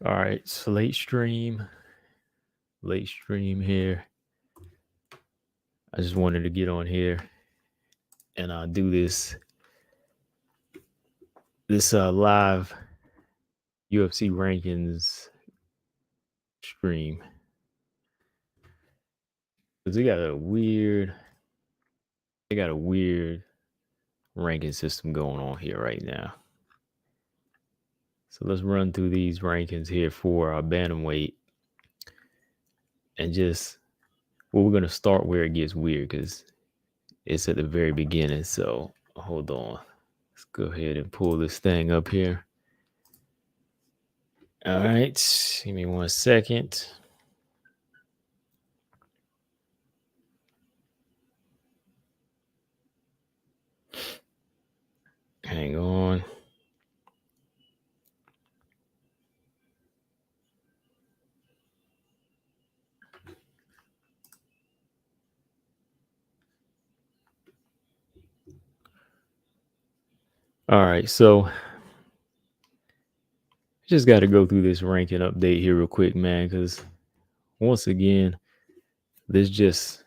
All right, so late stream here. I just wanted to get on here and do this live UFC rankings stream because they got a weird ranking system going on here right now. So let's run through these rankings here for bantamweight, and just we're gonna start where it gets weird because it's at the very beginning. So hold on, let's go ahead and pull this thing up here. All right, give me 1 second. Hang on. All right, so just got to go through this ranking update here real quick, man, because once again, this just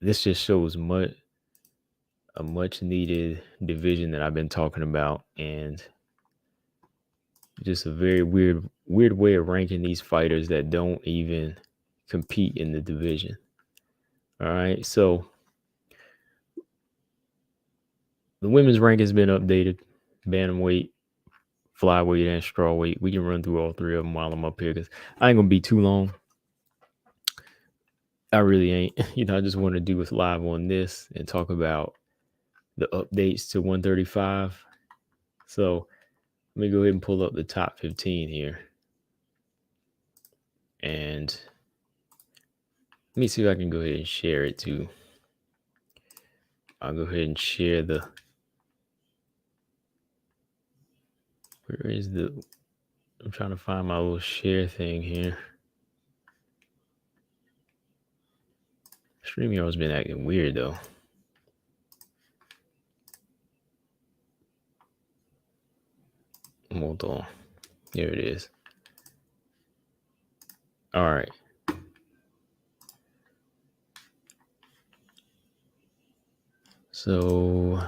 shows a much needed division that I've been talking about, and just a very weird way of ranking these fighters that don't even compete in the division. All right, so the women's rank has been updated: bantamweight, flyweight, and strawweight. We can run through all three of them while I'm up here because I ain't gonna be too long. I really ain't. I just want to do this live on this and talk about the updates to 135. So let me go ahead and pull up the top 15 here. And let me see if I can go ahead and share it too. I'll go ahead and share the... Where is the... I'm trying to find my little share thing here. StreamYard's been acting weird though. Hold on. Here it is. All right. So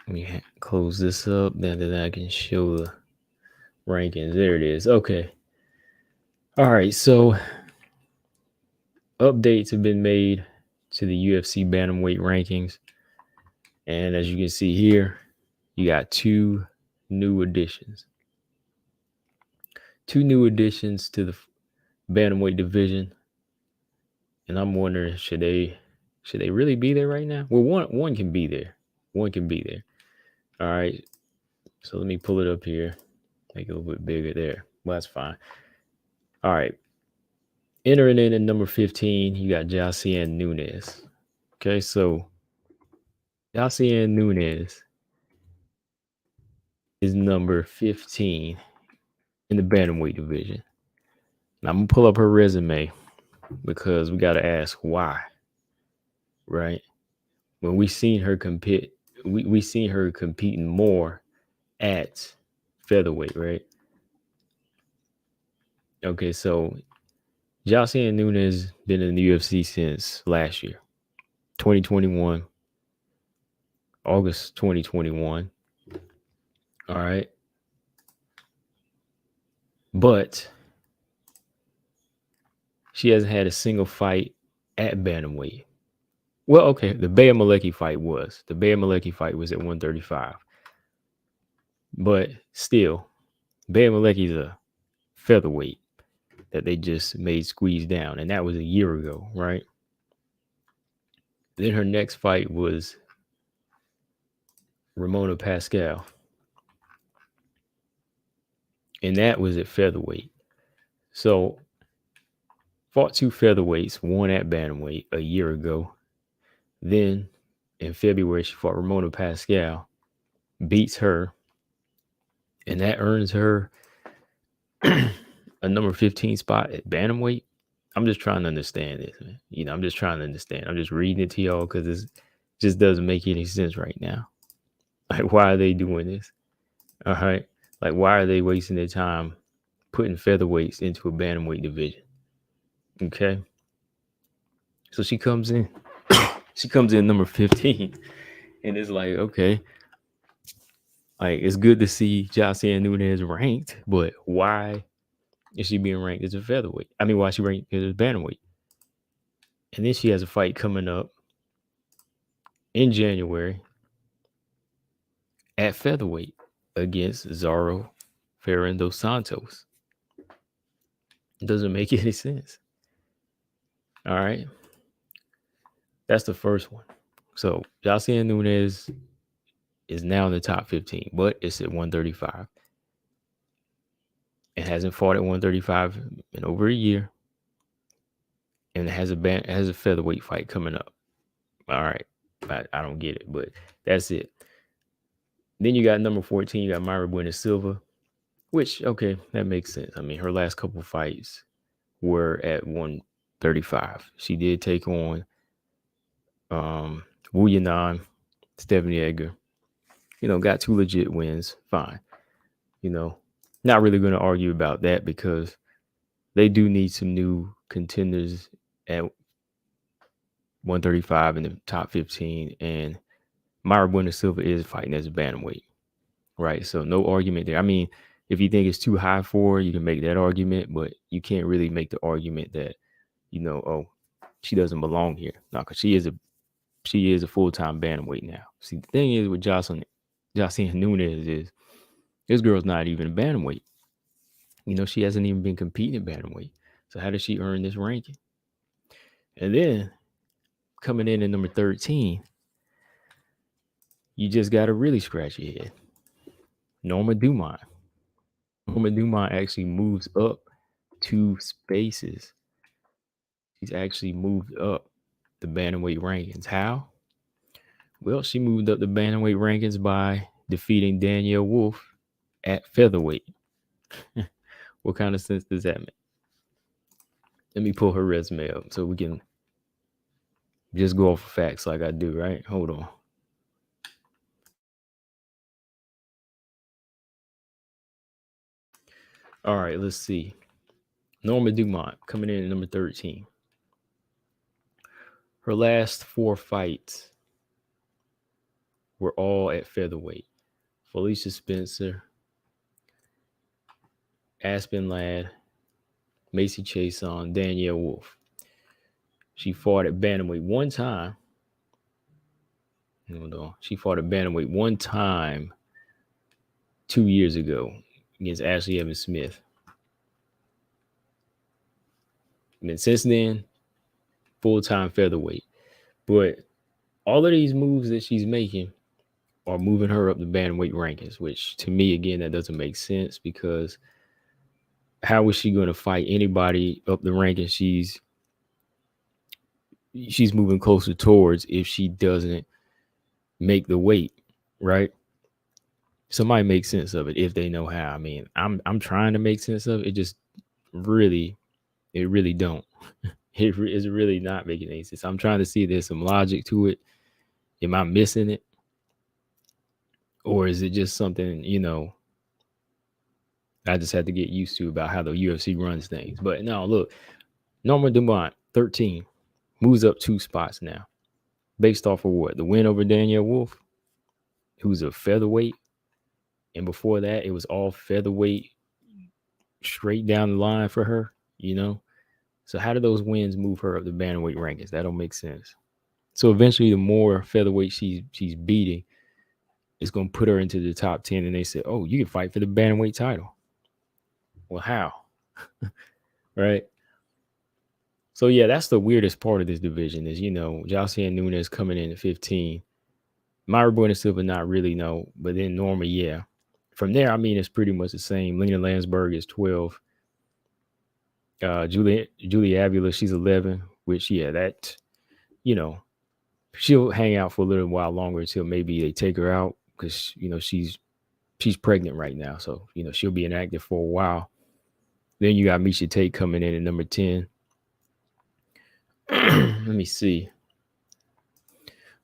let me close this up. Then I can show the rankings. There it is. Okay. All right. So updates have been made to the UFC bantamweight rankings. And as you can see here, you got two new additions. Two new additions to the bantamweight division. And I'm wondering, should they really be there right now? Well, one can be there. One can be there. All right. So let me pull it up here. Make it a little bit bigger there. Well, that's fine. All right. Entering in at number 15, you got Josiane Nunes. Okay, so Josiane Nunes is number 15 in the bantamweight division. Now, I'm going to pull up her resume because we got to ask why, right? When we seen her compete, we seen her competing more at featherweight, right? Okay, so Josiane Nunes been in the UFC since last year, 2021, August 2021. All right. But she hasn't had a single fight at bantamweight. Well, okay, the Bea Malecki fight was. The Bea Malecki fight was at 135. But still, Bea Malecki's a featherweight that they just made squeeze down. And that was a year ago, right? Then her next fight was Ramona Pascal. And that was at featherweight. So, fought two featherweights, one at bantamweight a year ago. Then, in February, she fought Ramona Pascal, beats her, and that earns her a number 15 spot at bantamweight. I'm just trying to understand this, man. I'm just trying to understand. I'm just reading it to y'all because it just doesn't make any sense right now. Like, why are they doing this? All right. Like, why are they wasting their time putting featherweights into a bantamweight division? Okay. So she comes in. She comes in number 15. And it's like, okay. Like, it's good to see Josiane Nunes ranked, but why is she being ranked as a featherweight? I mean, why is she ranked as a bantamweight? And then she has a fight coming up in January at featherweight against Zaro Ferrando Santos. It doesn't make any sense. All right. That's the first one. So Josiane Nunes is now in the top 15, but it's at 135. It hasn't fought at 135 in over a year. And it has a featherweight fight coming up. All right. I don't get it, but that's it. Then you got number 14, you got Mayra Bueno Silva, which, okay, that makes sense. I mean, her last couple fights were at 135. She did take on Wu Yanan, Stephanie Edgar. Got 2 legit wins. Fine. Not really going to argue about that because they do need some new contenders at 135 in the top 15. And Mayra Bueno Silva is fighting as a bantamweight, right? So no argument there. I mean, if you think it's too high for her, you can make that argument, but you can't really make the argument that, oh, she doesn't belong here. No, because she is a full-time bantamweight now. See, the thing is with Josiane Nunes is this girl's not even a bantamweight. She hasn't even been competing in bantamweight. So how does she earn this ranking? And then coming in at number 13, you just got to really scratch your head. Norma Dumont. Norma Dumont actually moves up 2 spaces. She's actually moved up the bantamweight rankings. How? Well, she moved up the bantamweight rankings by defeating Danielle Wolf at featherweight. What kind of sense does that make? Let me pull her resume up so we can just go off of facts like I do, right? Hold on. All right, let's see. Norma Dumont coming in at number 13. Her last 4 fights were all at featherweight. Felicia Spencer, Aspen Ladd, Macy Chason, Danielle Wolf. She fought at bantamweight one time. Hold on. She fought at bantamweight one time 2 years ago against Ashley Evans Smith. And then since then, full-time featherweight. But all of these moves that she's making are moving her up the bantamweight rankings, which to me, again, that doesn't make sense because how is she going to fight anybody up the rankings she's moving closer towards if she doesn't make the weight, right? Somebody make sense of it if they know how. I mean, I'm trying to make sense of it. It just really don't. It is really not making any sense. I'm trying to see if there's some logic to it. Am I missing it? Or is it just something, I just had to get used to about how the UFC runs things. But no, look, Norma Dumont, 13, moves up 2 spots now. Based off of what? The win over Danielle Wolf, who's a featherweight. And before that, it was all featherweight straight down the line for her, So how do those wins move her up the bantamweight rankings? That don't make sense. So eventually, the more featherweight she's beating, it's going to put her into the top 10. And they say, oh, you can fight for the bantamweight title. Well, how? Right? So, yeah, that's the weirdest part of this division is, Josiane Nunes coming in at 15. Mayra Bueno Silva, not really, no. But then Norma, yeah. From there, I mean, it's pretty much the same. Lena Landsberg is 12. Julie Avila, she's 11, which, yeah, that, she'll hang out for a little while longer until maybe they take her out because, she's pregnant right now. So, she'll be inactive for a while. Then you got Miesha Tate coming in at number 10. Let me see.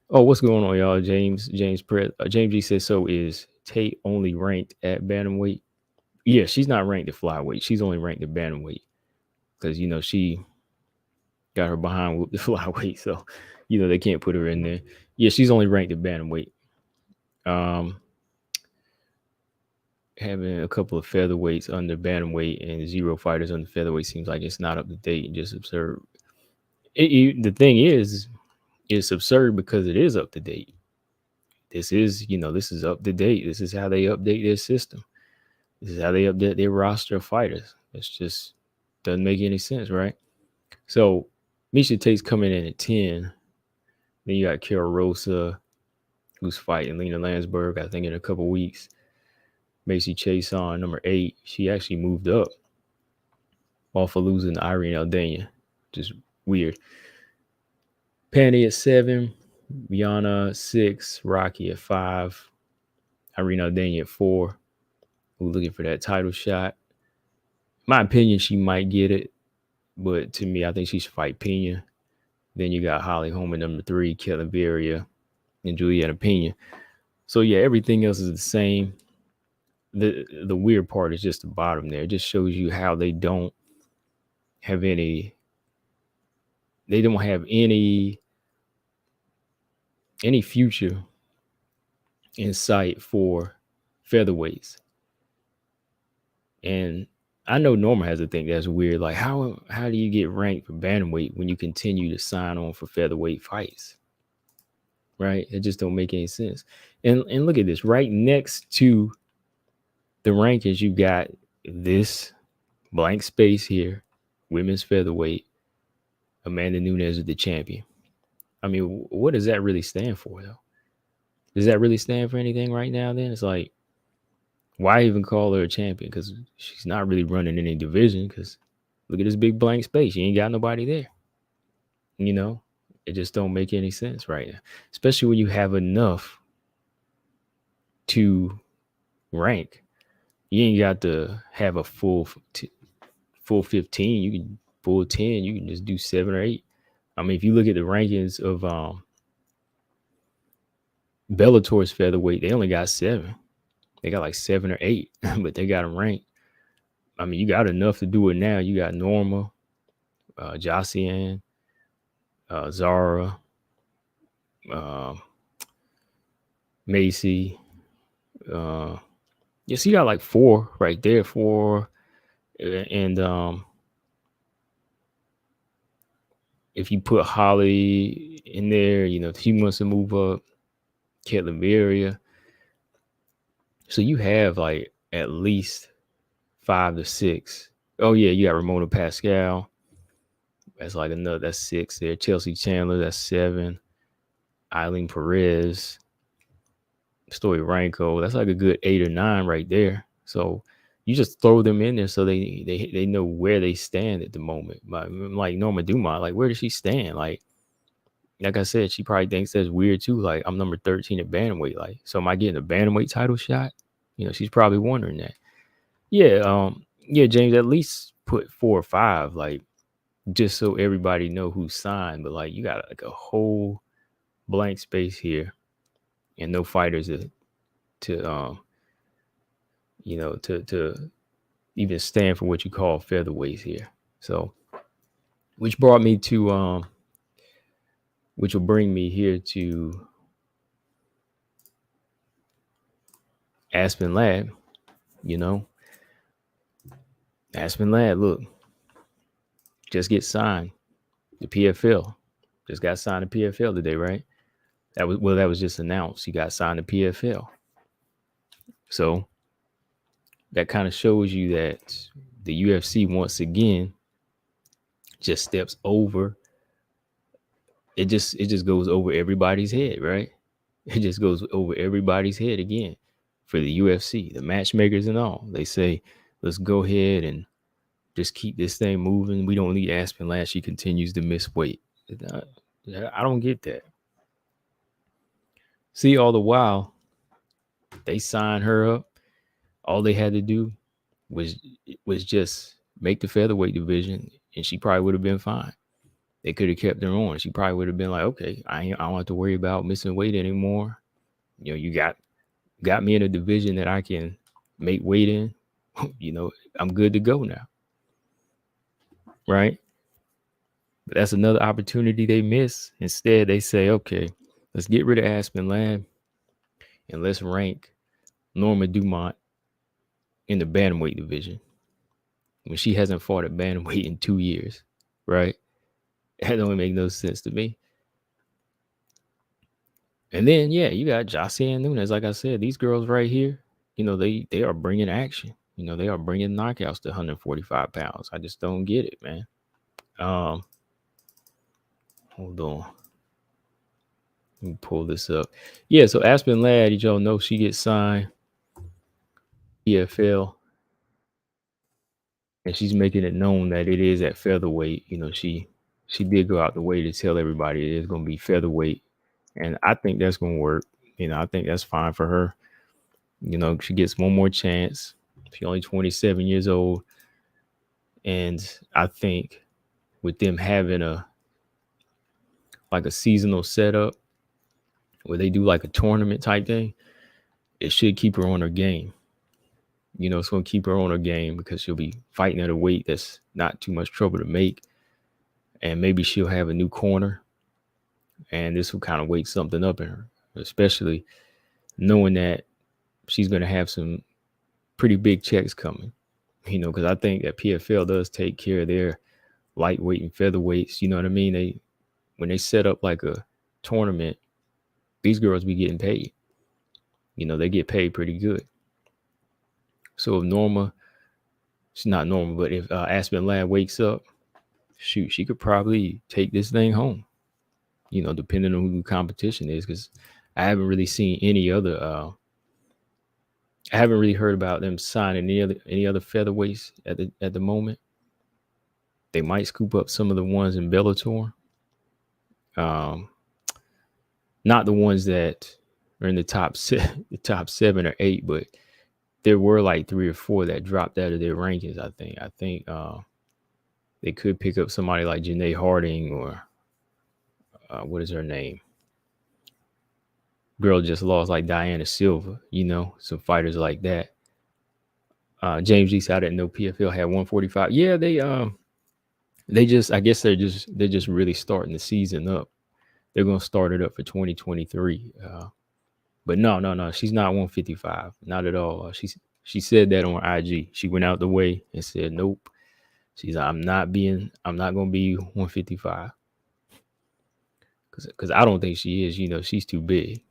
Oh, what's going on, y'all? James G says, so is Tate only ranked at bantamweight? Yeah, she's not ranked at flyweight. She's only ranked at bantamweight because she got her behind with the flyweight, so they can't put her in there. Yeah, she's only ranked at bantamweight. Having a couple of featherweights under bantamweight and 0 fighters under featherweight seems like it's not up to date and just absurd. The thing is, it's absurd because it is up to date. This is up to date. This is how they update their system. This is how they update their roster of fighters. It's just doesn't make any sense, right? So Miesha Tate's coming in at 10. Then you got Kara Rosa, who's fighting Lena Landsberg, I think, in a couple weeks. Macy Chase on number 8. She actually moved up off of losing to Irene Aldana. Just weird. Panty at 7. Rihanna 6. Rocky at 5. Irene Aldana at 4. Who's looking for that title shot. In my opinion, she might get it. But to me, I think she should fight Pena. Then you got Holly Holm at number 3. Kelly Veria and Juliana Pena. So, yeah, everything else is the same. The weird part is just the bottom there. It just shows you how they don't have any future in sight for featherweights. And I know Norma has a thing that's weird. Like, how do you get ranked for bantamweight when you continue to sign on for featherweight fights? Right? It just don't make any sense. And look at this. Right next to the rankings, you got this blank space here. Women's featherweight. Amanda Nunes is the champion. I mean, what does that really stand for, though? Does that really stand for anything right now, then? It's like, why even call her a champion? Because she's not really running any division. Because look at this big blank space. You ain't got nobody there. It just don't make any sense right now. Especially when you have enough to rank. You ain't got to have a full 15. You can full 10. You can just do 7 or 8. I mean, if you look at the rankings of Bellator's featherweight, they only got 7. They got like 7 or 8, but they got them ranked. I mean, you got enough to do it now. You got Norma, Josiane, Zara, Macy. Yes, you got like 4 right there. 4. And if you put Holly in there, if she wants to move up, Caitlin Veria. So you have like at least 5 to 6. Oh yeah, you got Ramona Pascal. That's like that's 6 there. Chelsea Chandler, that's 7. Eileen Perez, Story Ranko, that's like a good 8 or 9 right there. So you just throw them in there so they know where they stand at the moment. Like Norma Dumont, like where does she stand? Like I said, she probably thinks that's weird too. Like, I'm number 13 at bantamweight. Like, so am I getting a bantamweight title shot? She's probably wondering that. Yeah, James, at least put 4 or 5, like, just so everybody know who signed. But like, you got like a whole blank space here, and no fighters to even stand for what you call featherweights here. So, which brought me to which will bring me here to Aspen Lab. Aspen Lab, look, just get signed. The PFL just got signed to PFL today, right? That was just announced. He got signed to PFL. So that kind of shows you that the UFC once again just steps over. It just goes over everybody's head, right? It just goes over everybody's head again for the UFC, the matchmakers and all. They say, let's go ahead and just keep this thing moving. We don't need Aspen Ladd. She continues to miss weight. I don't get that. See, all the while, they signed her up. All they had to do was just make the featherweight division, and she probably would have been fine. They could have kept her on. She probably would have been like, okay, I don't have to worry about missing weight anymore. You got got me in a division that I can make weight in, I'm good to go now. Right? But that's another opportunity they miss. Instead, they say, okay, let's get rid of Aspen Ladd and let's rank Norma Dumont in the bantamweight division when she hasn't fought at bantamweight in 2 years, right? That don't make no sense to me. And then, yeah, you got Josiane Nunes. Like I said, these girls right here, they are bringing action. They are bringing knockouts to 145 pounds. I just don't get it, man. Hold on. Let me pull this up. Yeah, so Aspen Ladd, y'all know she gets signed PFL, and she's making it known that it is at featherweight. She did go out the way to tell everybody it is going to be featherweight, and I think that's going to work. I think that's fine for her. She gets one more chance. She's only 27 years old, and I think with them having a seasonal setup where they do like a tournament type thing, it should keep her on her game. It's going to keep her on her game because she'll be fighting at a weight that's not too much trouble to make. And maybe she'll have a new corner. And this will kind of wake something up in her, especially knowing that she's going to have some pretty big checks coming. Because I think that PFL does take care of their lightweight and featherweights. You know what I mean? When they set up like a tournament, these girls be getting paid. They get paid pretty good. So if Norma, she's not Norma, but if Aspen Ladd wakes up, shoot, she could probably take this thing home, depending on who the competition is. Because I haven't really seen any other, I haven't really heard about them signing any other featherweights at the moment. They might scoop up some of the ones in Bellator. Not the ones that are in the top 7 or 8, but there were like 3 or 4 that dropped out of their rankings. I think they could pick up somebody like Janae Harding or what is her name? Girl just lost like Diana Silva. Some fighters like that. James G said I didn't know PFL had 145. Yeah, they just, I guess they're just really starting the season up. They're gonna start it up for 2023. But no, she's not 155, not at all. She said that on IG. She went out the way and said, nope. She's like, I'm not gonna be 155. Because I don't think she is, she's too big.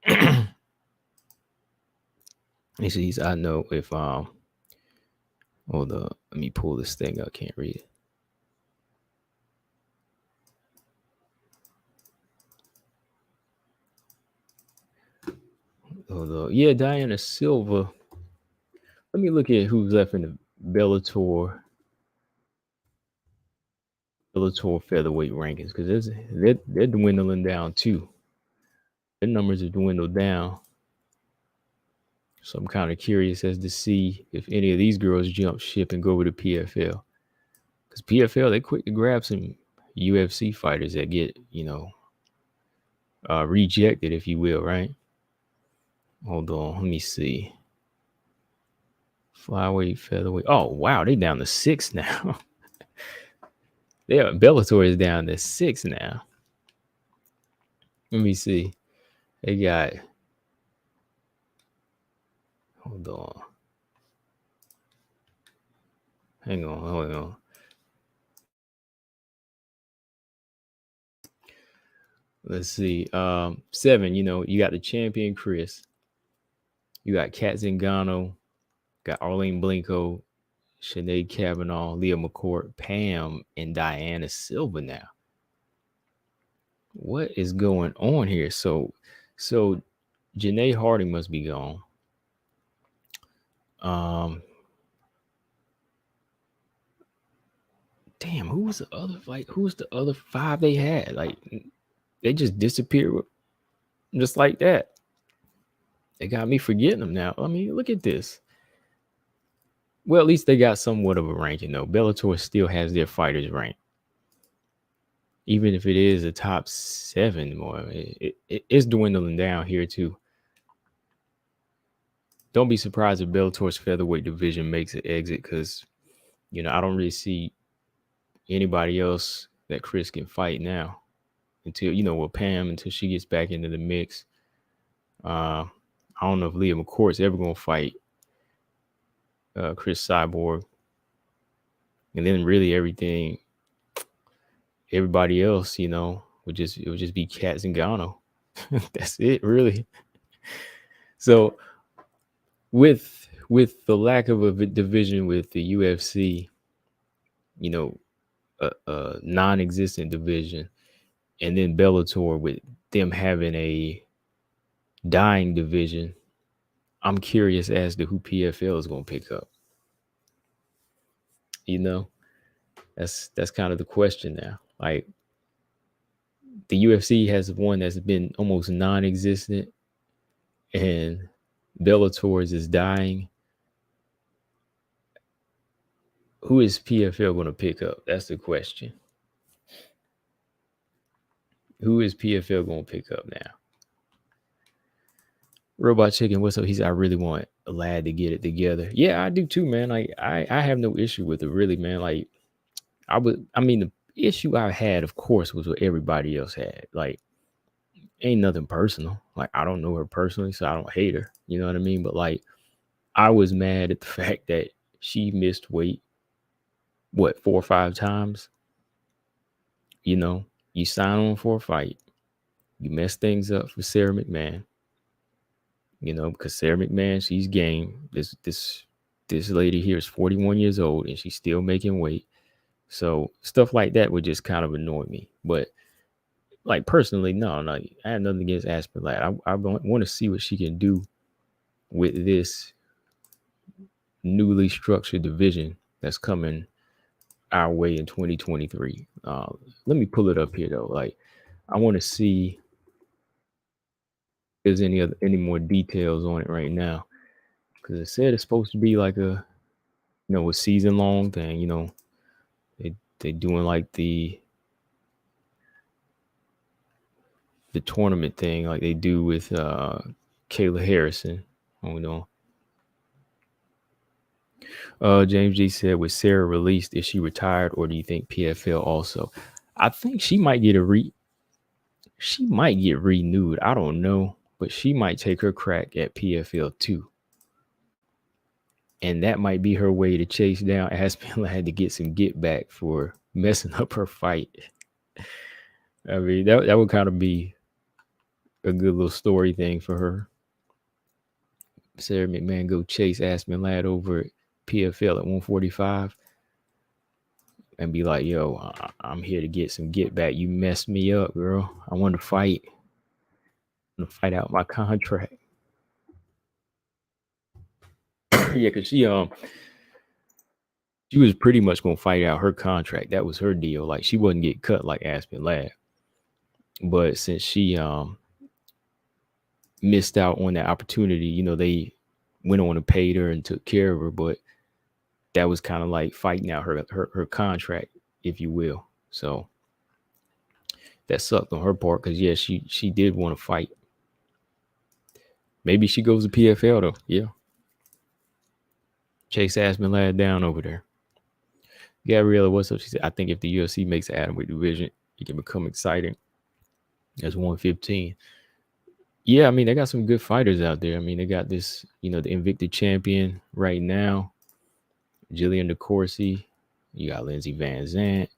And she's, I know if hold up, let me pull this thing up, can't read it. Although, yeah, Diana Silva. Let me look at who's left in the Bellator featherweight rankings, because they're dwindling down too. Their numbers have dwindled down. So I'm kind of curious as to see if any of these girls jump ship and go over to PFL. Because PFL, they quick to grab some UFC fighters that get, rejected, if you will, right? Hold on, let me see. Flyweight, featherweight. Oh, wow, they down to 6 now. Bellator is down to 6 now. Let me see. They got. Hold on. Hang on. Let's see. 7, you got the champion Chris. You got Kat Zingano. Got Arlene Blanco, Sinead Kavanaugh, Leah McCourt, Pam, and Diana Silva now. What is going on here? So Janae Harding must be gone. Damn, who's the other 5 they had? Like, they just disappeared just like that. They got me forgetting them now. I mean, look at this. Well, at least they got somewhat of a ranking, though. Bellator still has their fighters ranked. even if it is a top 7 more, it's dwindling down here too. Don't be surprised if Bellator's featherweight division makes an exit, because I don't really see anybody else that Chris can fight now until Pam, until she gets back into the mix. I don't know if Leah McCourt's ever gonna fight Chris Cyborg, and then really everybody else, would just be Kat Zingano. That's it, really. So with the lack of a division with the UFC, a non-existent division, and then Bellator with them having a dying division, I'm curious as to who PFL is going to pick up. That's kind of the question now. Like, the UFC has one that's been almost non-existent, and Bellator's is dying. Who is PFL going to pick up? That's the question. Who is PFL going to pick up now? Robot Chicken, what's up? He said, I really want a lad to get it together. Yeah, I do too, man. Like, I have no issue with it, really, man. Like, the issue I had, of course, was what everybody else had. Like, ain't nothing personal. Like, I don't know her personally, so I don't hate her. You know what I mean? But, like, I was mad at the fact that she missed weight, 4 or 5 times? You sign on for a fight. You mess things up for Sarah McMahon. Because Sarah McMahon, she's game. This lady here is 41 years old, and she's still making weight. So stuff like that would just kind of annoy me. But, like, personally, no, I have nothing against Aspen. Like, I want to see what she can do with this newly structured division that's coming our way in 2023. Let me pull it up here, though. Like, I want to see if there's any more details on it right now, because it said it's supposed to be like a season long thing. They doing like the tournament thing, like they do with Kayla Harrison. James G said, was Sarah released? Is she retired, or do you think PFL also? I think she might get renewed. I don't know, but she might take her crack at PFL too. And that might be her way to chase down Aspen Ladd to get some get back for messing up her fight. I mean, that would kind of be a good little story thing for her. Sarah McMahon go chase Aspen Ladd over at PFL at 145 and be like, yo, I'm here to get some get back. You messed me up, girl. I want to fight. I want to fight out my contract. Yeah, because she was pretty much going to fight out her contract. That was her deal. Like, she wouldn't get cut like Aspen Ladd. But since she missed out on that opportunity, they went on and paid her and took care of her. But that was kind of like fighting out her contract, if you will. So that sucked on her part, because, yeah, she did want to fight. Maybe she goes to PFL, though. Yeah. Chase Aspen Ladd down over there. Gabriella, what's up? She said, I think if the UFC makes an atomweight division, it can become exciting. That's 115. Yeah, I mean, they got some good fighters out there. I mean, they got this, the Invicta champion right now, Jillian DeCourcy. You got Lindsey Van Zant.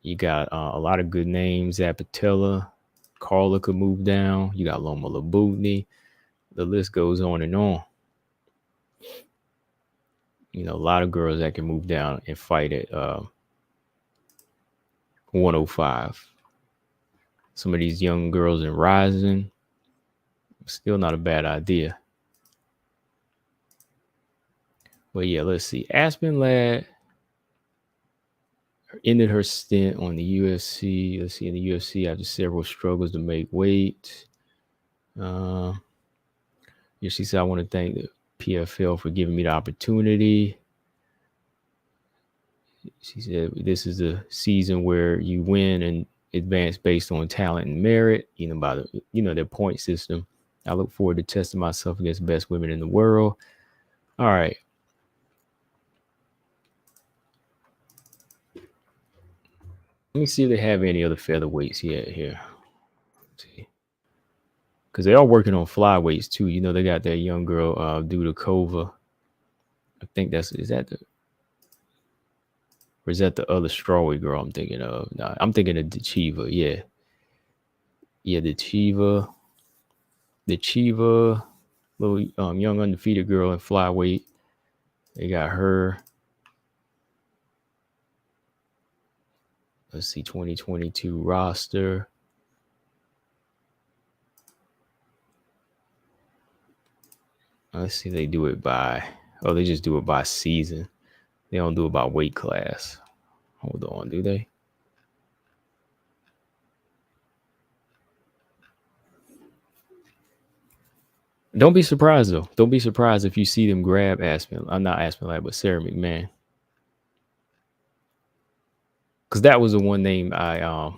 You got a lot of good names. Zapatella. Carla could move down. You got Loma Labutni. The list goes on and on. A lot of girls that can move down and fight at 105. Some of these young girls in Rising, still not a bad idea. But yeah, let's see. Aspen Ladd ended her stint on the UFC. Let's see, in the UFC after several struggles to make weight. Yeah, she said, I want to thank the PFL for giving me the opportunity. She said, this is a season where you win and advanced based on talent and merit, by the, their point system. I look forward to testing myself against the best women in the world. All right. Let me see if they have any other featherweights yet here. Let's see. Because they are working on flyweights too. They got that young girl, Dudakova. I think is that the other strawweight girl I'm thinking of? Nah, I'm thinking of the Chiva. Yeah. Yeah, the Chiva. The Chiva, little young undefeated girl in flyweight. They got her. Let's see, 2022 roster. Let's see, they do it by, they just do it by season. They don't do it by weight class. Hold on, do they? Don't be surprised, though. Don't be surprised if you see them grab Aspen. I'm not Aspen Lad, but Sarah McMahon. Because that was the one name I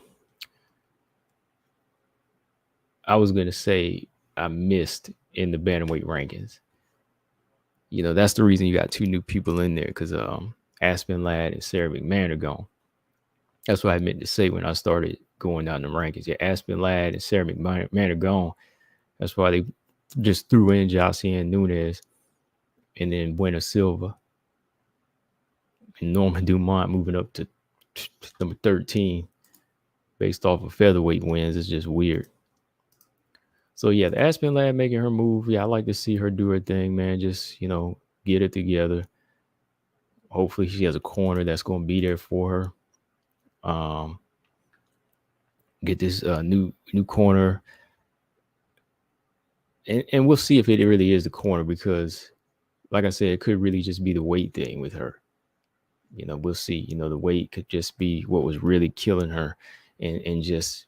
was going to say I missed in the bantamweight rankings. That's the reason you got two new people in there, because Aspen Lad and Sarah McMahon are gone. That's what I meant to say when I started going down the rankings. Yeah, Aspen Lad and Sarah McMahon are gone. That's why they just threw in Josiane, Nunes, and then Buena Silva. And Norman Dumont moving up to number 13 based off of featherweight wins. It's just weird. So, yeah, the Aspen Lad making her move. Yeah, I like to see her do her thing, man. Just, get it together. Hopefully she has a corner that's going to be there for her. Get this new corner. And we'll see if it really is the corner, because, like I said, it could really just be the weight thing with her. We'll see. The weight could just be what was really killing her and just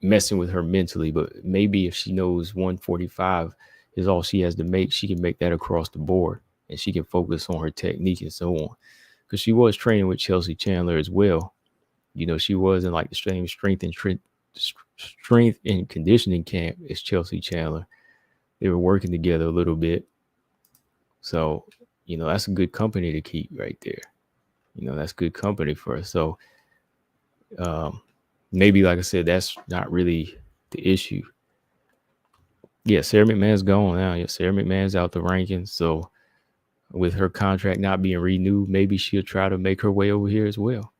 messing with her mentally. But maybe if she knows 145 is all she has to make, she can make that across the board, and she can focus on her technique and so on. Because she was training with Chelsea Chandler as well. She was in like the same strength and conditioning camp as Chelsea Chandler. They were working together a little bit. So, that's a good company to keep right there. That's good company for us. So maybe, like I said, that's not really the issue. Yeah, Sarah McMahon's gone now. Yeah, Sarah McMahon's out the rankings. So with her contract not being renewed, maybe she'll try to make her way over here as well.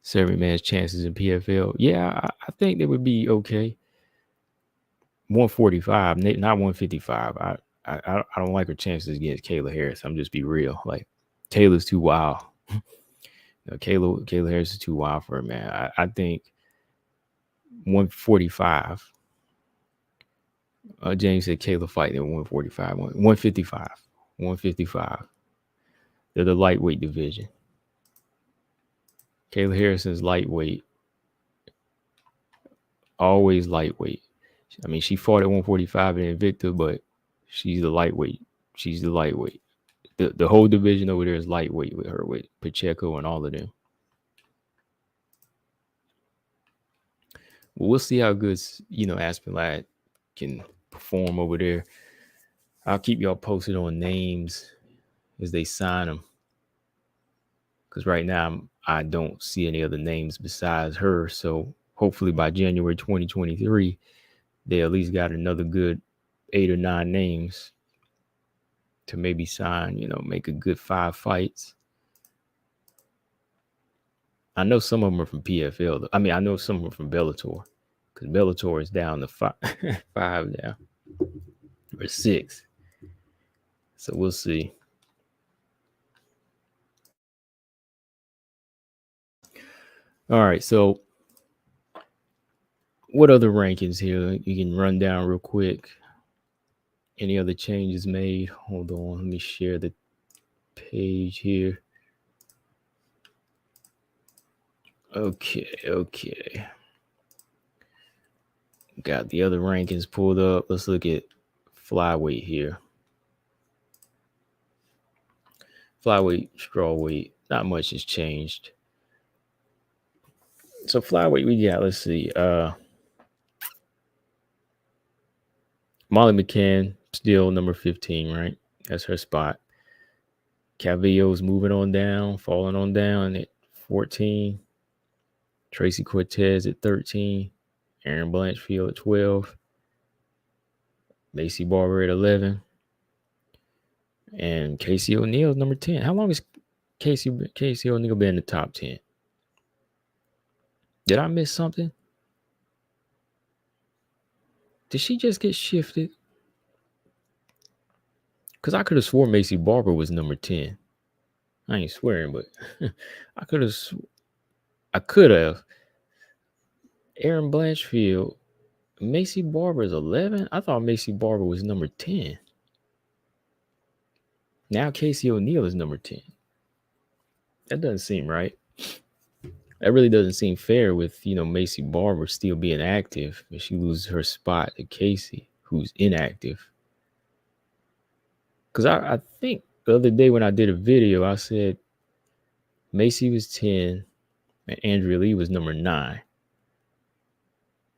Sarah McMahon's chances in PFL. Yeah, I think they would be okay. 145, not 155. I don't like her chances against Kayla Harris. I'm just be real. Like, Kayla's too wild. Kayla Harris is too wild for her, man. I think 145. James said Kayla fighting at 145. 155. 155. They're the lightweight division. Kayla Harrison's lightweight. Always lightweight. I mean, she fought at 145 in Invicta, but she's the lightweight. She's the lightweight. The whole division over there is lightweight with her, with Pacheco and all of them. Well, we'll see how good, Aspen Lad can perform over there. I'll keep y'all posted on names as they sign them. Because right now, I don't see any other names besides her. So hopefully by January 2023, they at least got another good 8 or 9 names to maybe sign, make a good 5 fights. I know some of them are from PFL. I mean, I know some of them are from Bellator, because Bellator is down to 5 now, or 6. So we'll see. All right. So what other rankings here? You can run down real quick. Any other changes made? Hold on. Let me share the page here. Okay. Got the other rankings pulled up. Let's look at flyweight here. Flyweight, strawweight, not much has changed. So flyweight, we got, let's see, Molly McCann, still number 15, right? That's her spot. Calvillo's moving on down, falling on down at 14. Tracy Cortez at 13. Aaron Blanchfield at 12. Macy Barber at 11. And Casey O'Neal number 10. How long has Casey O'Neal been in the top 10? Did I miss something? Did she just get shifted? Because I could have swore Macy Barber was number 10. I ain't swearing, but I could have. Aaron Blanchfield. Macy Barber is 11? I thought Macy Barber was number 10. Now Casey O'Neal is number 10. That doesn't seem right. That really doesn't seem fair with, Macy Barber still being active, but she loses her spot to Casey, who's inactive. Because I think the other day when I did a video, I said Macy was 10 and Andrea Lee was number 9.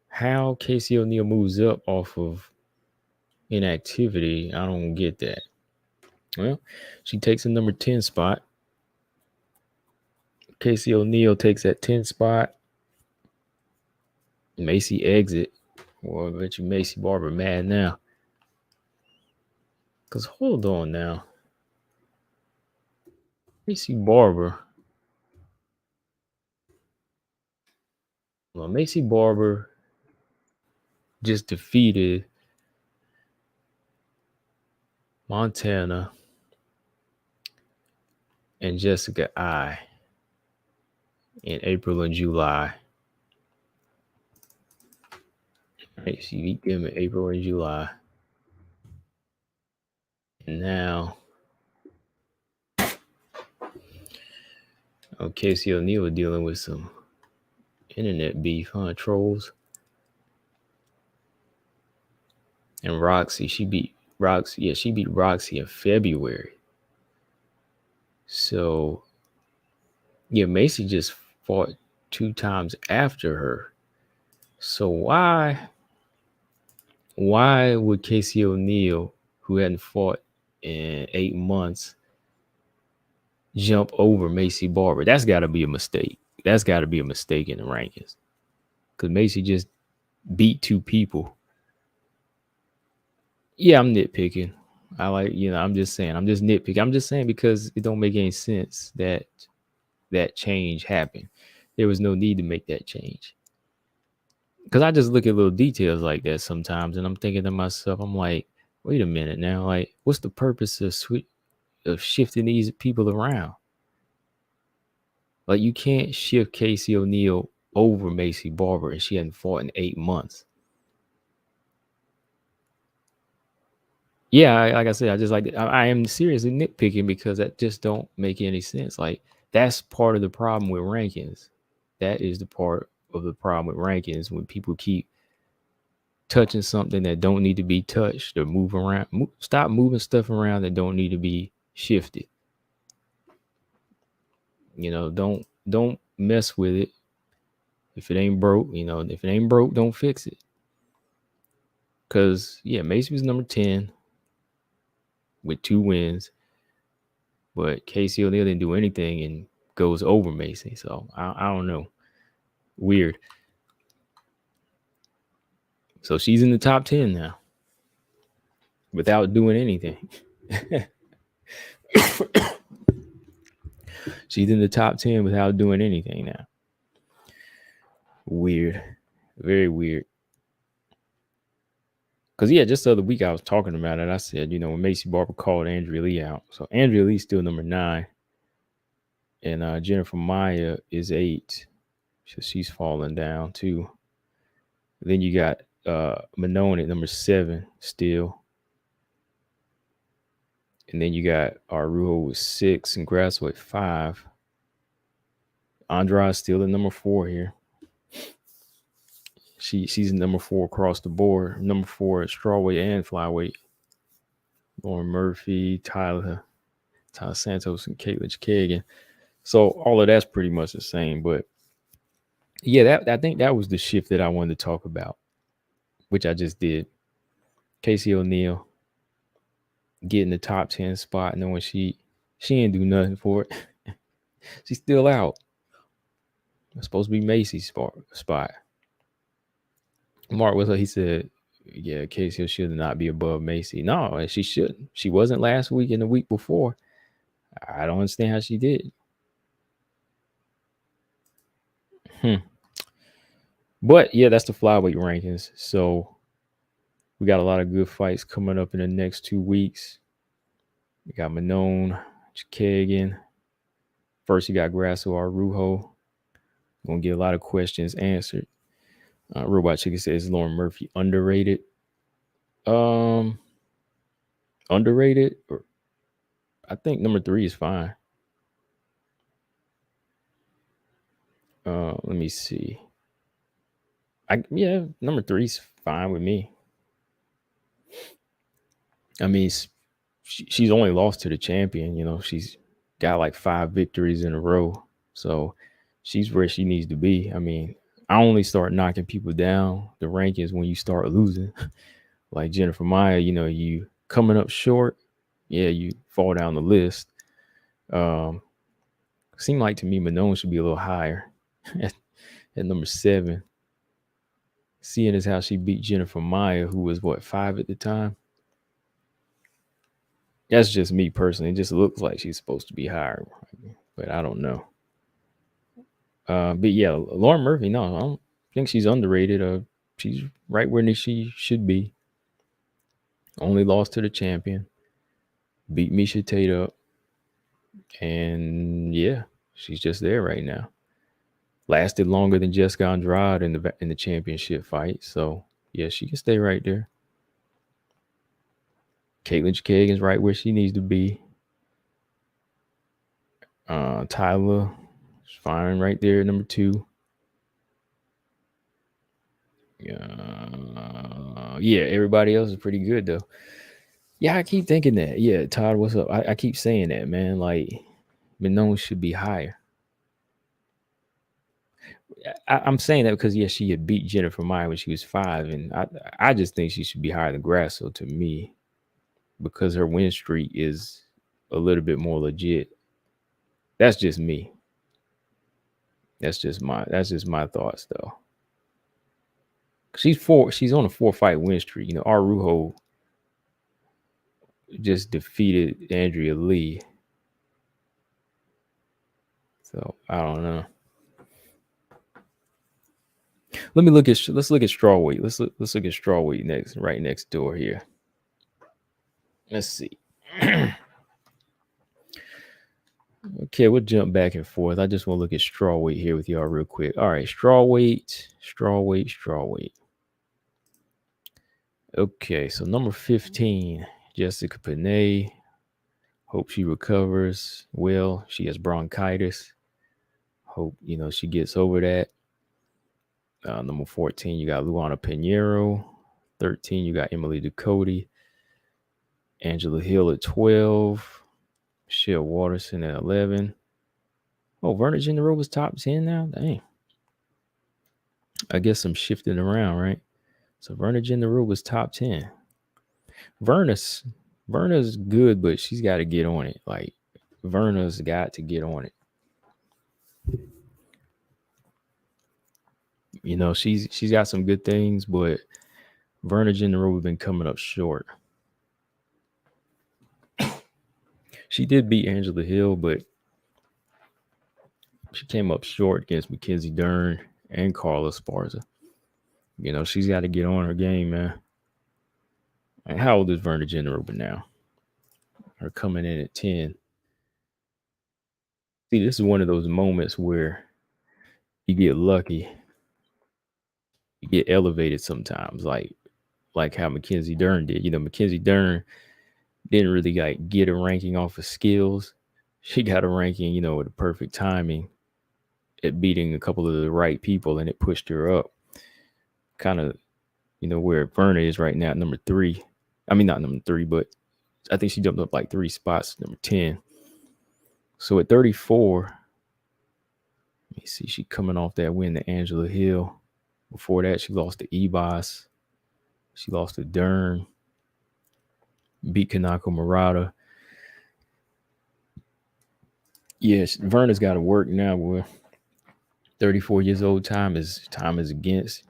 How Casey O'Neal moves up off of inactivity, I don't get that. Well, she takes a number 10 spot. Casey O'Neal takes that 10 spot. Macy exit. Well, I bet you Macy Barber mad now. Because hold on now. Macy Barber. Well, Macy Barber just defeated Montana and Jessica I in April and July. Right, she beat them in April and July. And now Casey O'Neal dealing with some internet beef, huh? Trolls. And Roxy, she beat Roxy. Yeah, she beat Roxy in February. So, yeah, Macy just fought 2 times after her. So why would Casey O'Neal, who hadn't fought in 8 months, jump over Macy Barber? That's got to be a mistake. That's got to be a mistake in the rankings. Because Macy just beat 2 people. Yeah, I'm nitpicking. I'm just saying. I'm just nitpicking. I'm just saying because it don't make any sense that change happened. There was no need to make that change. Because I just look at little details like that sometimes, and I'm thinking to myself, I'm like, wait a minute now. Like, what's the purpose of shifting these people around? Like, you can't shift Casey O'Neal over Macy Barber, and she hadn't fought in 8 months. Yeah, like I said, I am seriously nitpicking because that just don't make any sense. Like, that's part of the problem with rankings. That is the part of the problem with rankings when people keep touching something that don't need to be touched or move around. Stop moving stuff around that don't need to be shifted. Don't mess with it. If it ain't broke, don't fix it. Because, yeah, Macy was number 10 with 2 wins. But Casey O'Neal didn't do anything and goes over Macy. So, I don't know. Weird. So, she's in the top 10 now without doing anything. She's in the top 10 without doing anything now. Weird. Very weird. Because, yeah, just the other week I was talking about it. I said, when Macy Barber called Andrea Lee out. So, Andrea Lee's still number 9. And Jennifer Maya is 8. So, she's falling down, too. Then you got Manon at number 7 still. And then you got Arujo with 6 and Grasso at 5. Andrade still at number 4 here. She's number 4 across the board. Number 4 at strawweight and flyweight. Lauren Murphy, Tyler Santos, and Caitlin Kagan. So all of that's pretty much the same. But Yeah, I think that was the shift that I wanted to talk about, which I just did. Casey O'Neill getting the top 10 spot, knowing she didn't do nothing for it. She's still out. It's supposed to be Macy's spot. Mark was he said, yeah, Casey should not be above Macy. No, she shouldn't. She wasn't last week and the week before. I don't understand how she did. But yeah, that's the flyweight rankings. So we got a lot of good fights coming up in the next 2 weeks. We got Manon, Chikagan. First, you got Grasso Arujo. Gonna get a lot of questions answered. Robot Chicken says Lauren Murphy underrated. Underrated. Or I think number 3 is fine. Let me see. Number 3 is fine with me. I mean, she's only lost to the champion. You know, she's got like 5 victories in a row, so she's where she needs to be. I mean, I only start knocking people down the rankings when you start losing. Like Jennifer Maia, you know, you coming up short, you fall down the list. Seemed like to me Manon should be a little higher at number 7. Seeing as how she beat Jennifer Maia, who was 5 at the time. That's just me personally. It just looks like she's supposed to be higher, but I don't know. But yeah, Lauren Murphy, no, I don't think she's underrated. She's right where she should be. Only lost to the champion. Beat Miesha Tate up. And yeah, she's just there right now. Lasted longer than Jessica Andrade in the championship fight. So yeah, she can stay right there. Caitlin Chikagan's right where she needs to be. Tyler is fine right there at number 2. Yeah, everybody else is pretty good though. Yeah, I keep thinking that. Yeah, Todd, what's up? I keep saying that, man. Like, Manon should be higher. I'm saying that because she had beat Jennifer Maia when she was 5, and I just think she should be higher than Grasso to me, because her win streak is a little bit more legit. That's just me. That's just my thoughts though. She's on a 4-fight win streak. You know, Arujo just defeated Andrea Lee. So I don't know. Let's look at strawweight. Let's look at strawweight right next door here. Let's see. Okay, we'll jump back and forth. I just want to look at strawweight here with y'all real quick. All right, strawweight. Okay, so number 15, Jessica Panay. Hope she recovers well. She has bronchitis. Hope, she gets over that. Number 14, you got Luana Pinheiro. 13, you got Emily Ducote. Angela Hill at 12. Michelle Waterson at 11. Oh, Verna Gennaro was top 10 now? Dang. I guess I'm shifting around, right? So Verna Gennaro was top 10. Verna's good, but she's got to get on it. Like, Verna's got to get on it. She's got some good things, but Verna Gennaro has been coming up short. She did beat Angela Hill, but she came up short against Mckenzie Dern and Carla Esparza. She's got to get on her game, man. And how old is Verna Gennaro now? Her coming in at 10. See, this is one of those moments where you get lucky. You get elevated sometimes, like how Mckenzie Dern did. Mckenzie Dern didn't really get a ranking off of skills. She got a ranking, with the perfect timing at beating a couple of the right people, and it pushed her up. Kind of, where Verna is right now, number 3. I mean, not number 3, but I think she jumped up like 3 spots, number 10. So at 34, Let me see. She coming off that win to Angela Hill. Before that, she lost to Ebos. She lost to Dern. Beat Kanako Murata. Yes, Verna's got to work now. We're 34 years old. Time is against.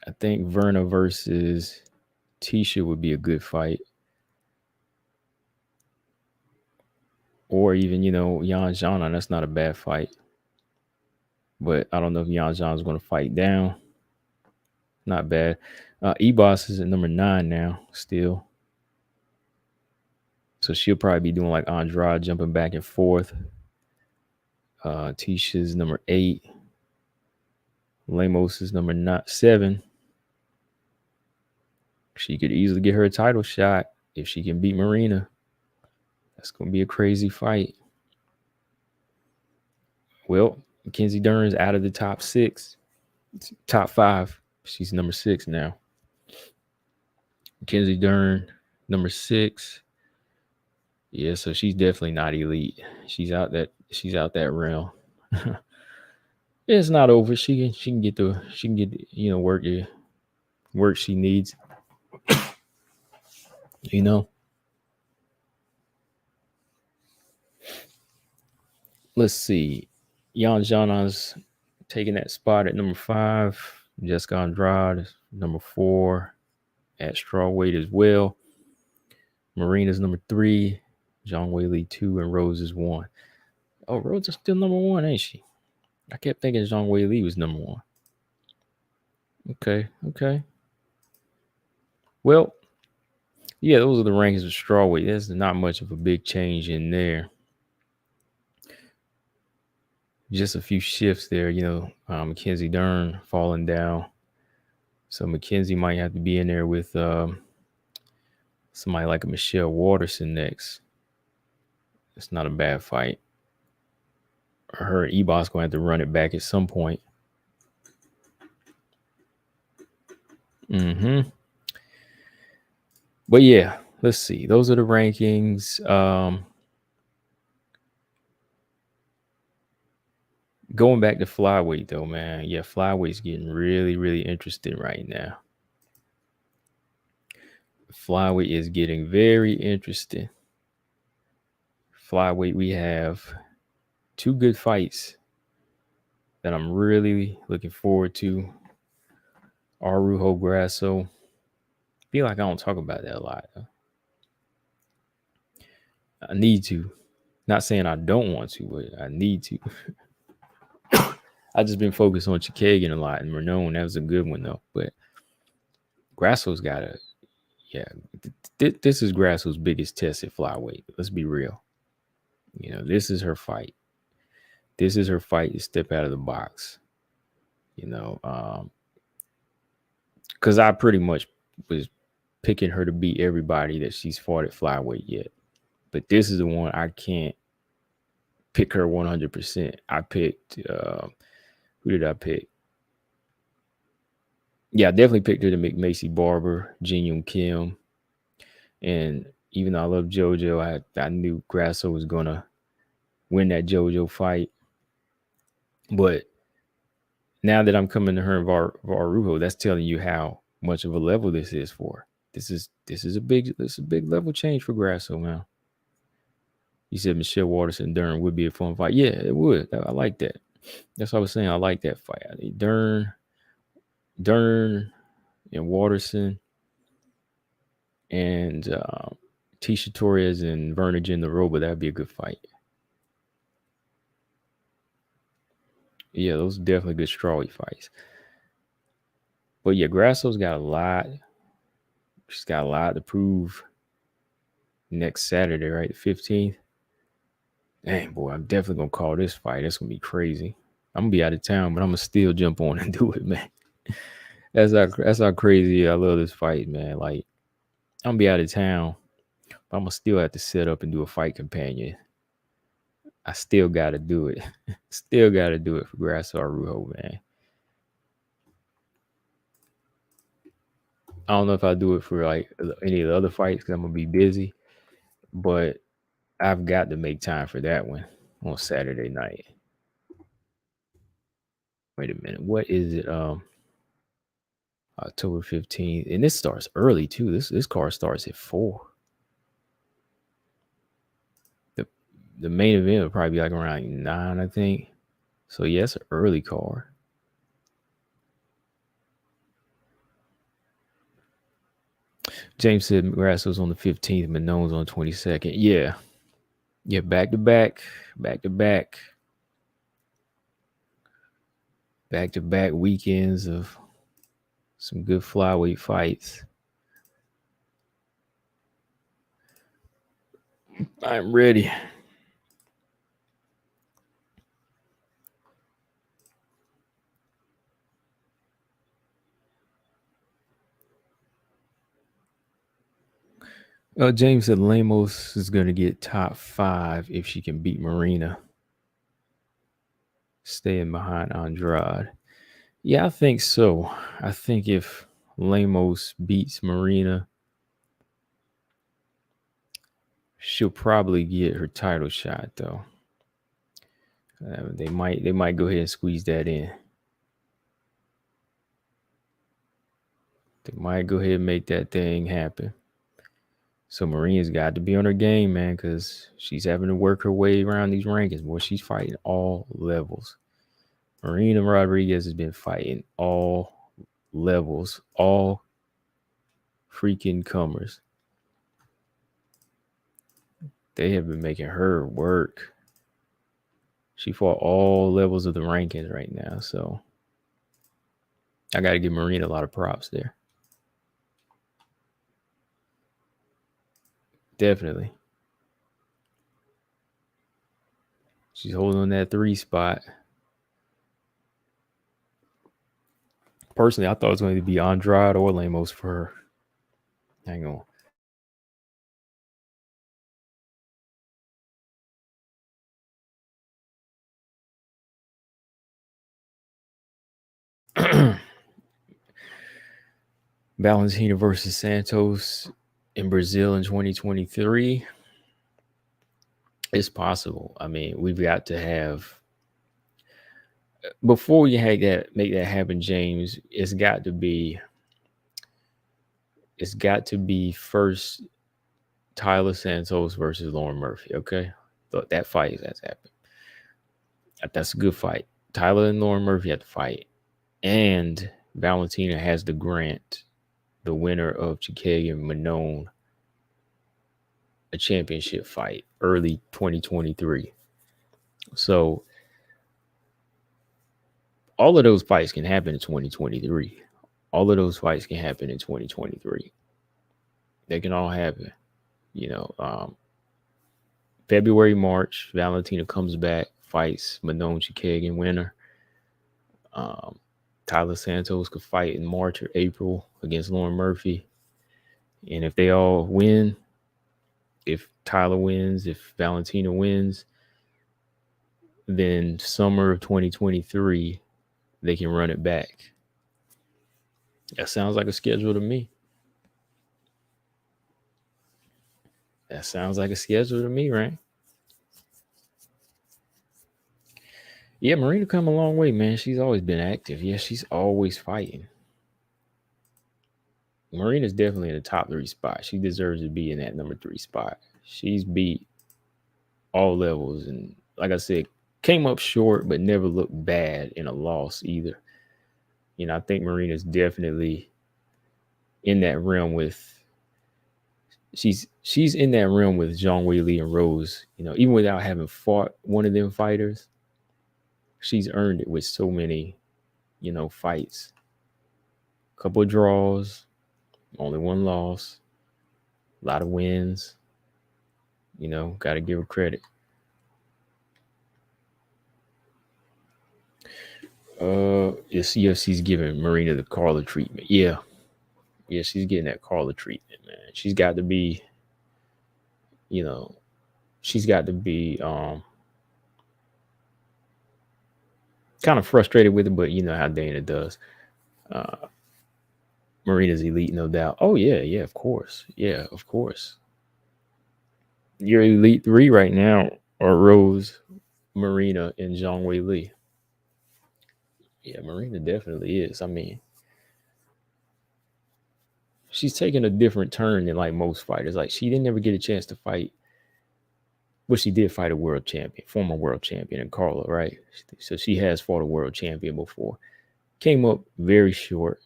I think Verna versus Tisha would be a good fight. Or even, Jana. That's not a bad fight. But I don't know if Jana's going to fight down. Not bad. Ebos is at number 9 now, still. So she'll probably be doing like Andrade, jumping back and forth. Tisha's number 8. Lemos is number 7. She could easily get her a title shot if she can beat Marina. That's going to be a crazy fight. Well, Mckenzie Dern is out of the top 6. Top 5. She's number 6 now. Mckenzie Dern, number 6. Yeah, so she's definitely not elite. She's out that realm. It's not over. She can get work she needs. Let's see. Jana's taking that spot at number 5. Jessica Andrade is number 4 at strawweight as well. Marina's number 3. Zhang Weili 2, and Rose is 1. Oh, Rose is still number 1, ain't she? I kept thinking Zhang Weili was number 1. Okay. Well, yeah, those are the rankings of strawweight. There's not much of a big change in there. Just a few shifts there, Mckenzie Dern falling down. So Mackenzie might have to be in there with somebody like a Michelle Waterson next. It's not a bad fight. Her and Ebos going to have to run it back at some point. But yeah, let's see. Those are the rankings. Going back to flyweight though, man. Yeah, flyweight's getting really, really interesting right now. Flyweight is getting very interesting. Flyweight, we have 2 good fights that I'm really looking forward to. Arujo Grasso. Feel like I don't talk about that a lot. I need to. Not saying I don't want to, but I need to. I just been focused on Chikagan a lot, and Renone, that was a good one though. But Grasso's got this is Grasso's biggest test at flyweight. Let's be real. This is her fight. This is her fight to step out of the box. Because I pretty much was picking her to beat everybody that she's fought at flyweight yet. But this is the one I can't pick her 100%. I picked, who did I pick? Yeah, I definitely picked her to McMacy Barber, Jin Yoon Kim. And even though I love JoJo, I knew Grasso was going to win that JoJo fight. But now that I'm coming to her and Varujo, that's telling you how much of a level this is for. This is a big level change for Grasso, man. You said Michelle Waterson Dern would be a fun fight. Yeah, it would. I like that. That's what I was saying. I like that fight. Dern and Waterson and Tisha Torres and Verna Gendaroba, that'd be a good fight. Yeah, those are definitely good strawweight fights. But yeah, Grasso's got a lot. She's got a lot to prove next Saturday, right? The 15th. Dang, boy, I'm definitely going to call this fight. That's going to be crazy. I'm going to be out of town, but I'm going to still jump on and do it, man. That's how crazy I love this fight, man. Like, I'm going to be out of town, but I'm going to still have to set up and do a fight companion. I still got to do it. Still got to do it for Grasso Arujo, man. I don't know if I'll do it for like any of the other fights because I'm going to be busy, but I've got to make time for that one. on Saturday night. Wait a minute. What is it? October 15th. And this starts early too. This card starts at 4. The main event will probably be like around 9, I think. So yeah, it's an early card. James said McGrath was on the 15th, Manone's on the 22nd. Yeah. Yeah, back to back weekends of some good flyweight fights. I'm ready. James said Lemos is going to get top 5 if she can beat Marina, staying behind Andrade. Yeah, I think so. I think if Lemos beats Marina, she'll probably get her title shot, though. They might go ahead and squeeze that in. They might go ahead and make that thing happen. So Marina's got to be on her game, man, because she's having to work her way around these rankings. Boy, she's fighting all levels. Marina Rodriguez has been fighting all levels, all freaking comers. They have been making her work. She fought all levels of the rankings right now, so I got to give Marina a lot of props there. Definitely. She's holding on that 3 spot. Personally, I thought it was going to be Andrade or Lemos for her. Hang on. Valentina versus Santos in Brazil in 2023. It's possible. I mean, we've got to have, before we make that happen, James, it's got to be first Tyler Santos versus Lauren Murphy. Okay, that fight has happened. That's a good fight. Tyler and Lauren Murphy have to fight, and Valentina has to grant the winner of Chikagi and Manon a championship fight early 2023. So all of those fights can happen in 2023. All of those fights can happen in 2023. They can all happen. February, March, Valentina comes back, fights Manon Chikagi winner. Tyler Santos could fight in March or April against Lauren Murphy. And if they all win, if Tyler wins, if Valentina wins, then summer of 2023, they can run it back. That sounds like a schedule to me. That sounds like a schedule to me, right? Yeah, Marina come a long way, man. She's always been active. Yeah, she's always fighting. Marina's definitely in the top 3 spot. She deserves to be in that number 3 spot. She's beat all levels, and like I said, came up short, but never looked bad in a loss either. I think Marina's definitely in that realm with. She's in that realm with Zhang Weili and Rose. Even without having fought one of them fighters, she's earned it with so many, fights. Couple of draws, only one loss, a lot of wins. Got to give her credit. She's giving Marina the Carla treatment. Yeah, she's getting that Carla treatment, man. She's got to be, kind of frustrated with it, but you know how Dana does. Marina's elite, no doubt. Oh yeah, of course. Yeah, of course. Your elite 3 right now are Rose, Marina and Zhang Wei Li. Yeah, Marina definitely is. I mean, she's taking a different turn than like most fighters. Like she didn't ever get a chance to fight. Well, she did fight a world champion, former world champion in Carla, right? So she has fought a world champion before. Came up very short,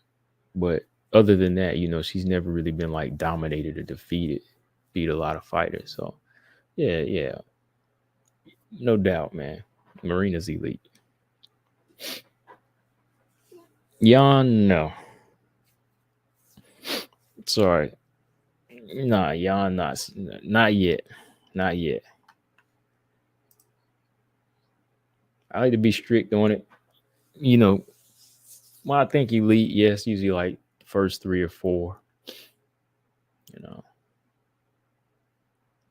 but other than that, she's never really been like dominated or defeated, beat a lot of fighters. So yeah, no doubt, man. Marina's elite. Jan, no. Sorry. Nah, Jan, not yet. Not yet. I like to be strict on it. Well, I think elite, yes, usually like first 3 or 4.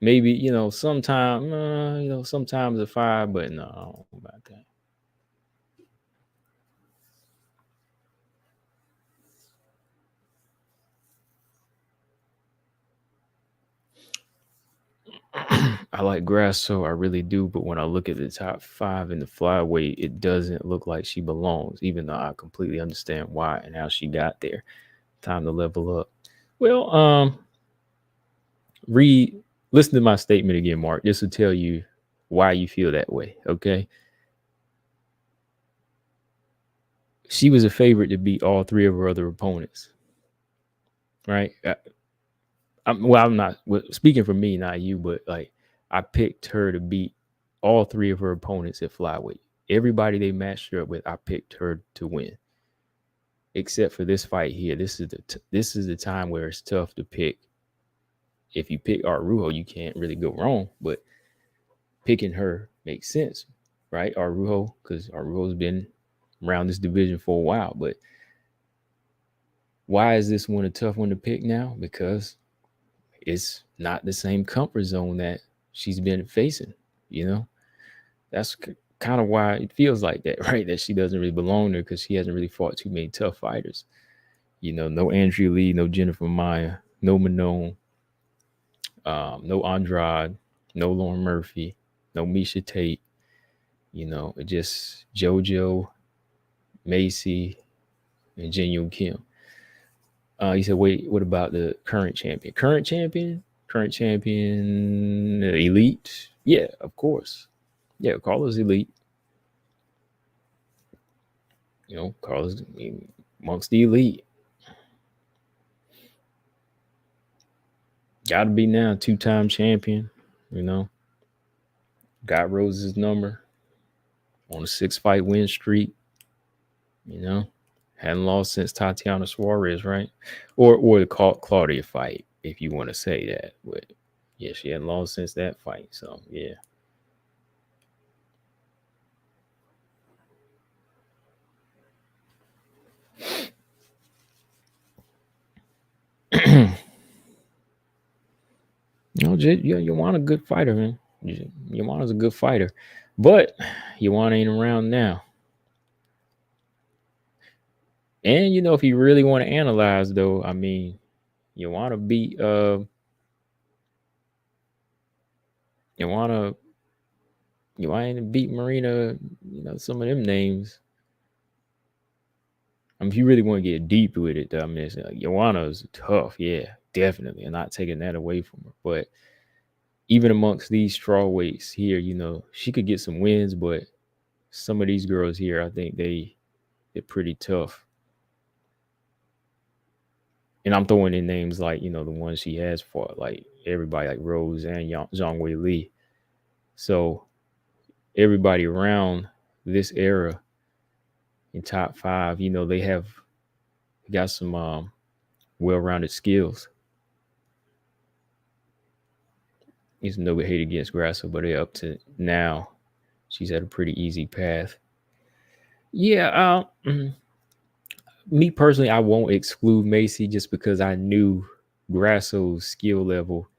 Maybe, sometimes a 5, but no, I don't know about that. I like Grasso, I really do, but when I look at the top 5 in the flyweight, it doesn't look like she belongs, even though I completely understand why and how she got there. Time to level up. Well, listen to my statement again, Mark. This will tell you why you feel that way, okay? She was a favorite to beat all 3 of her other opponents, right? I'm not speaking for me, not you, but like I picked her to beat all 3 of her opponents at flyweight. Everybody they matched her up with, I picked her to win, except for this fight here. This is the time where it's tough to pick. If you pick Araujo, you can't really go wrong, but picking her makes sense, right? Araujo, because Araujo's been around this division for a while. But why is this one a tough one to pick now? Because it's not the same comfort zone that she's been facing, That's kind of why it feels like that, right? That she doesn't really belong there because she hasn't really fought too many tough fighters. No Andrea Lee, no Jennifer Maya, no Manon, no Andrade, no Lauren Murphy, no Misha Tate. It just JoJo, Macy, and Jin Yoon Kim. He said, wait, what about the current champion? Current champion, elite? Yeah, of course. Yeah, Carla's elite. Carla's amongst the elite. Got to be now 2-time champion, Got Rose's number on a 6-fight win streak, Hadn't lost since Tatiana Suarez, right? Or the Claudia fight, if you want to say that. But yeah, she hadn't lost since that fight. So yeah. You want a good fighter, man. You want a good fighter, but you want ain't around now. And if you really want to analyze, though, I mean, you want to beat you want to beat Marina, some of them names. I mean, if you really want to get deep with it, though, I mean, Joanna's tough, yeah, definitely. I'm not taking that away from her. But even amongst these straw weights here, she could get some wins, but some of these girls here, I think they're pretty tough. And I'm throwing in names like, the ones she has fought, like everybody like Rose and Zhang Wei Li. So everybody around this era in top 5, they got some well-rounded skills. There's no hate against Grasso, but they're up to now. She's had a pretty easy path. Yeah, me personally, I won't exclude Macy just because I knew Grasso's skill level.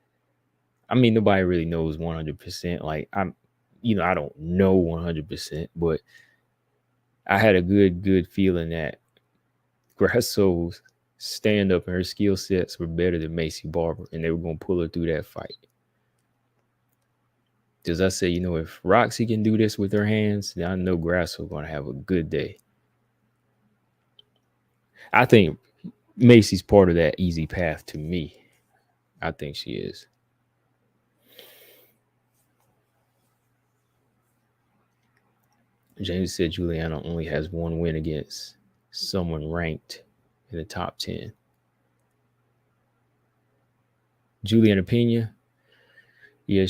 I mean, nobody really knows 100%. Like I don't know 100%, but I had a good feeling that Grasso's stand up and her skill sets were better than Macy Barber, and they were going to pull her through that fight. Because I say, if Roxy can do this with her hands, then I know Grasso going to have a good day. I think Macy's part of that easy path to me. I think she is. James said Juliana only has one win against someone ranked in the top 10. Juliana Pena. Yeah,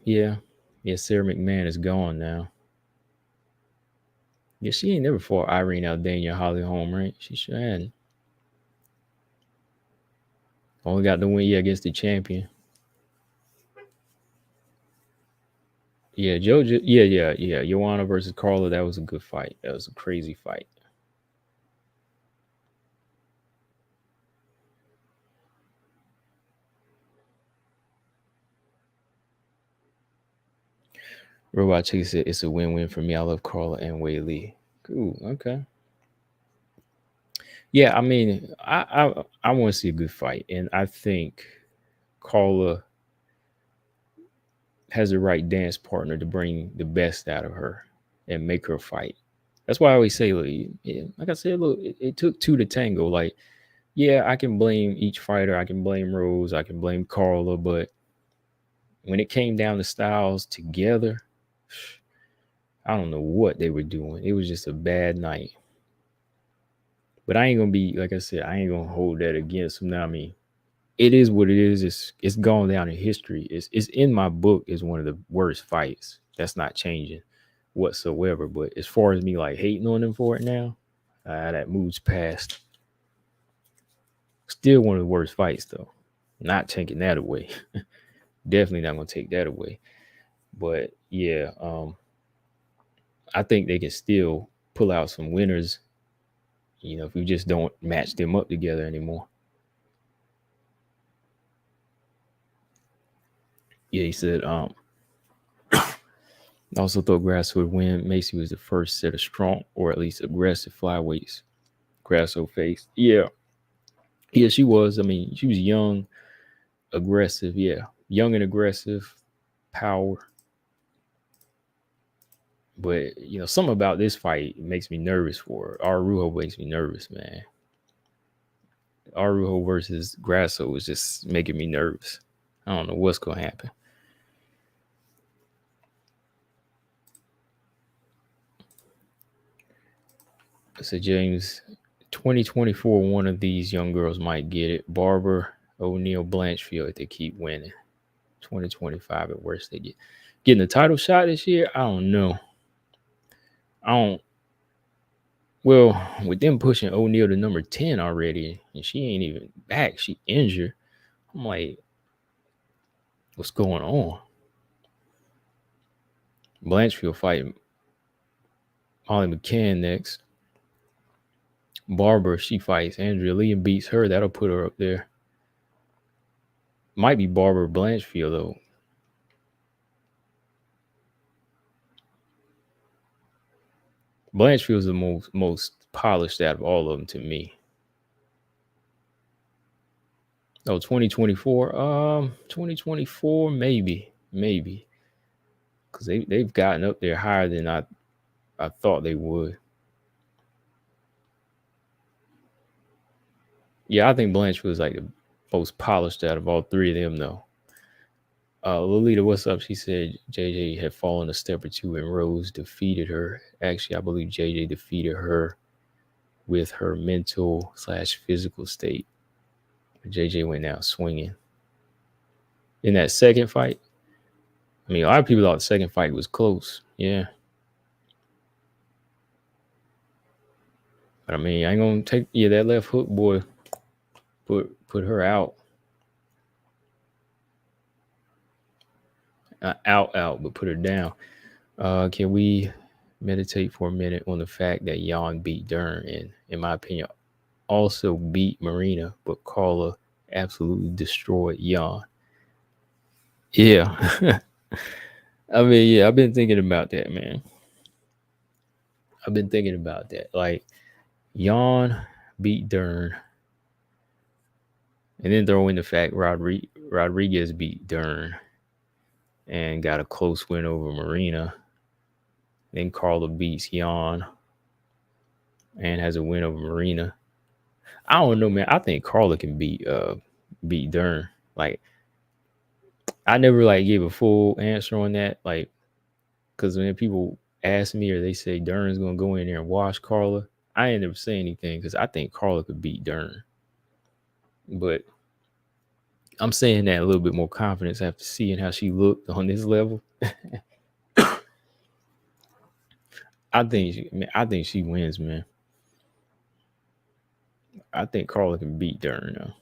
Yeah, Sarah McMahon is gone now. Yeah, she ain't never fought Irene Aldana Holly Holm, right? She sure hadn't. Only got the win, against the champion. Yeah, Jojo. Yeah. Joanna versus Carla. That was a good fight. That was a crazy fight. Robot Chicken said it's a win-win for me. I love Carla and Wei Lee. Cool. Okay. Yeah, I mean, I want to see a good fight, and I think Carla has the right dance partner to bring the best out of her and make her fight. That's why I always say, like I said, look, it took two to tango. Like, yeah, I can blame each fighter. I can blame Rose. I can blame Carla. But when it came down to styles together, I don't know what they were doing. It was just a bad night. But I ain't gonna be, like I said, I ain't gonna hold that against them. Now, I mean, it is what it is. It's gone down in history. It's in my book as one of the worst fights. That's not changing whatsoever. But as far as me like hating on them for it now, that moves past. Still one of the worst fights though. Not taking that away. Definitely not gonna take that away. But yeah, I think they can still pull out some winners. If we just don't match them up together anymore. Yeah, he said. Also thought Grasso would win. Macy was the first set of strong or at least aggressive flyweights Grasso faced. Yeah, she was. I mean, she was young, aggressive. Yeah, young and aggressive, power. But something about this fight makes me nervous for her. Arujo makes me nervous, man. Arujo versus Grasso was just making me nervous. I don't know what's gonna happen. So James, 2024, one of these young girls might get it. Barber, O'Neal, Blanchfield, if they keep winning. 2025 at worst they getting the title shot this year. I don't know. Well, with them pushing O'Neal to number 10 already, and she ain't even back. She injured. I'm like, what's going on? Blanchfield fighting Molly McCann next. Barber, she fights Andrea Lee and beats her. That'll put her up there. Might be Barber Blanchfield though. Blanchfield's the most polished out of all of them to me. Oh, 2024. 2024, maybe. Because they've gotten up there higher than I thought they would. Yeah, I think Blanchfield was like the most polished out of all three of them, though. Lolita, what's up? She said JJ had fallen a step or two and Rose defeated her. Actually, I believe JJ defeated her with her mental/physical state. JJ went out swinging. In that second fight, I mean, a lot of people thought the second fight was close. Yeah. But I mean, I ain't gonna take that left hook, boy. Put her out. Out, but put her down. Can we meditate for a minute on the fact that Jan beat Dern and, in my opinion, also beat Marina, but Carla absolutely destroyed Jan. Yeah. I mean, yeah, I've been thinking about that, man. I've been thinking about that. Like, Jan beat Dern, and then throw in the fact Rodriguez beat Dern. and got a close win over Marina. Then Carla beats Jan and has a win over Marina. I don't know, man. I think Carla can beat Dern. Like, I never like gave a full answer on that. Like, because when people ask me or they say Dern's gonna go in there and wash Carla, I ain't never say anything because I think Carla could beat Dern. But I'm saying that a little bit more confidence after seeing how she looked on this level. I think she wins, man. I think Carla can beat Dern though.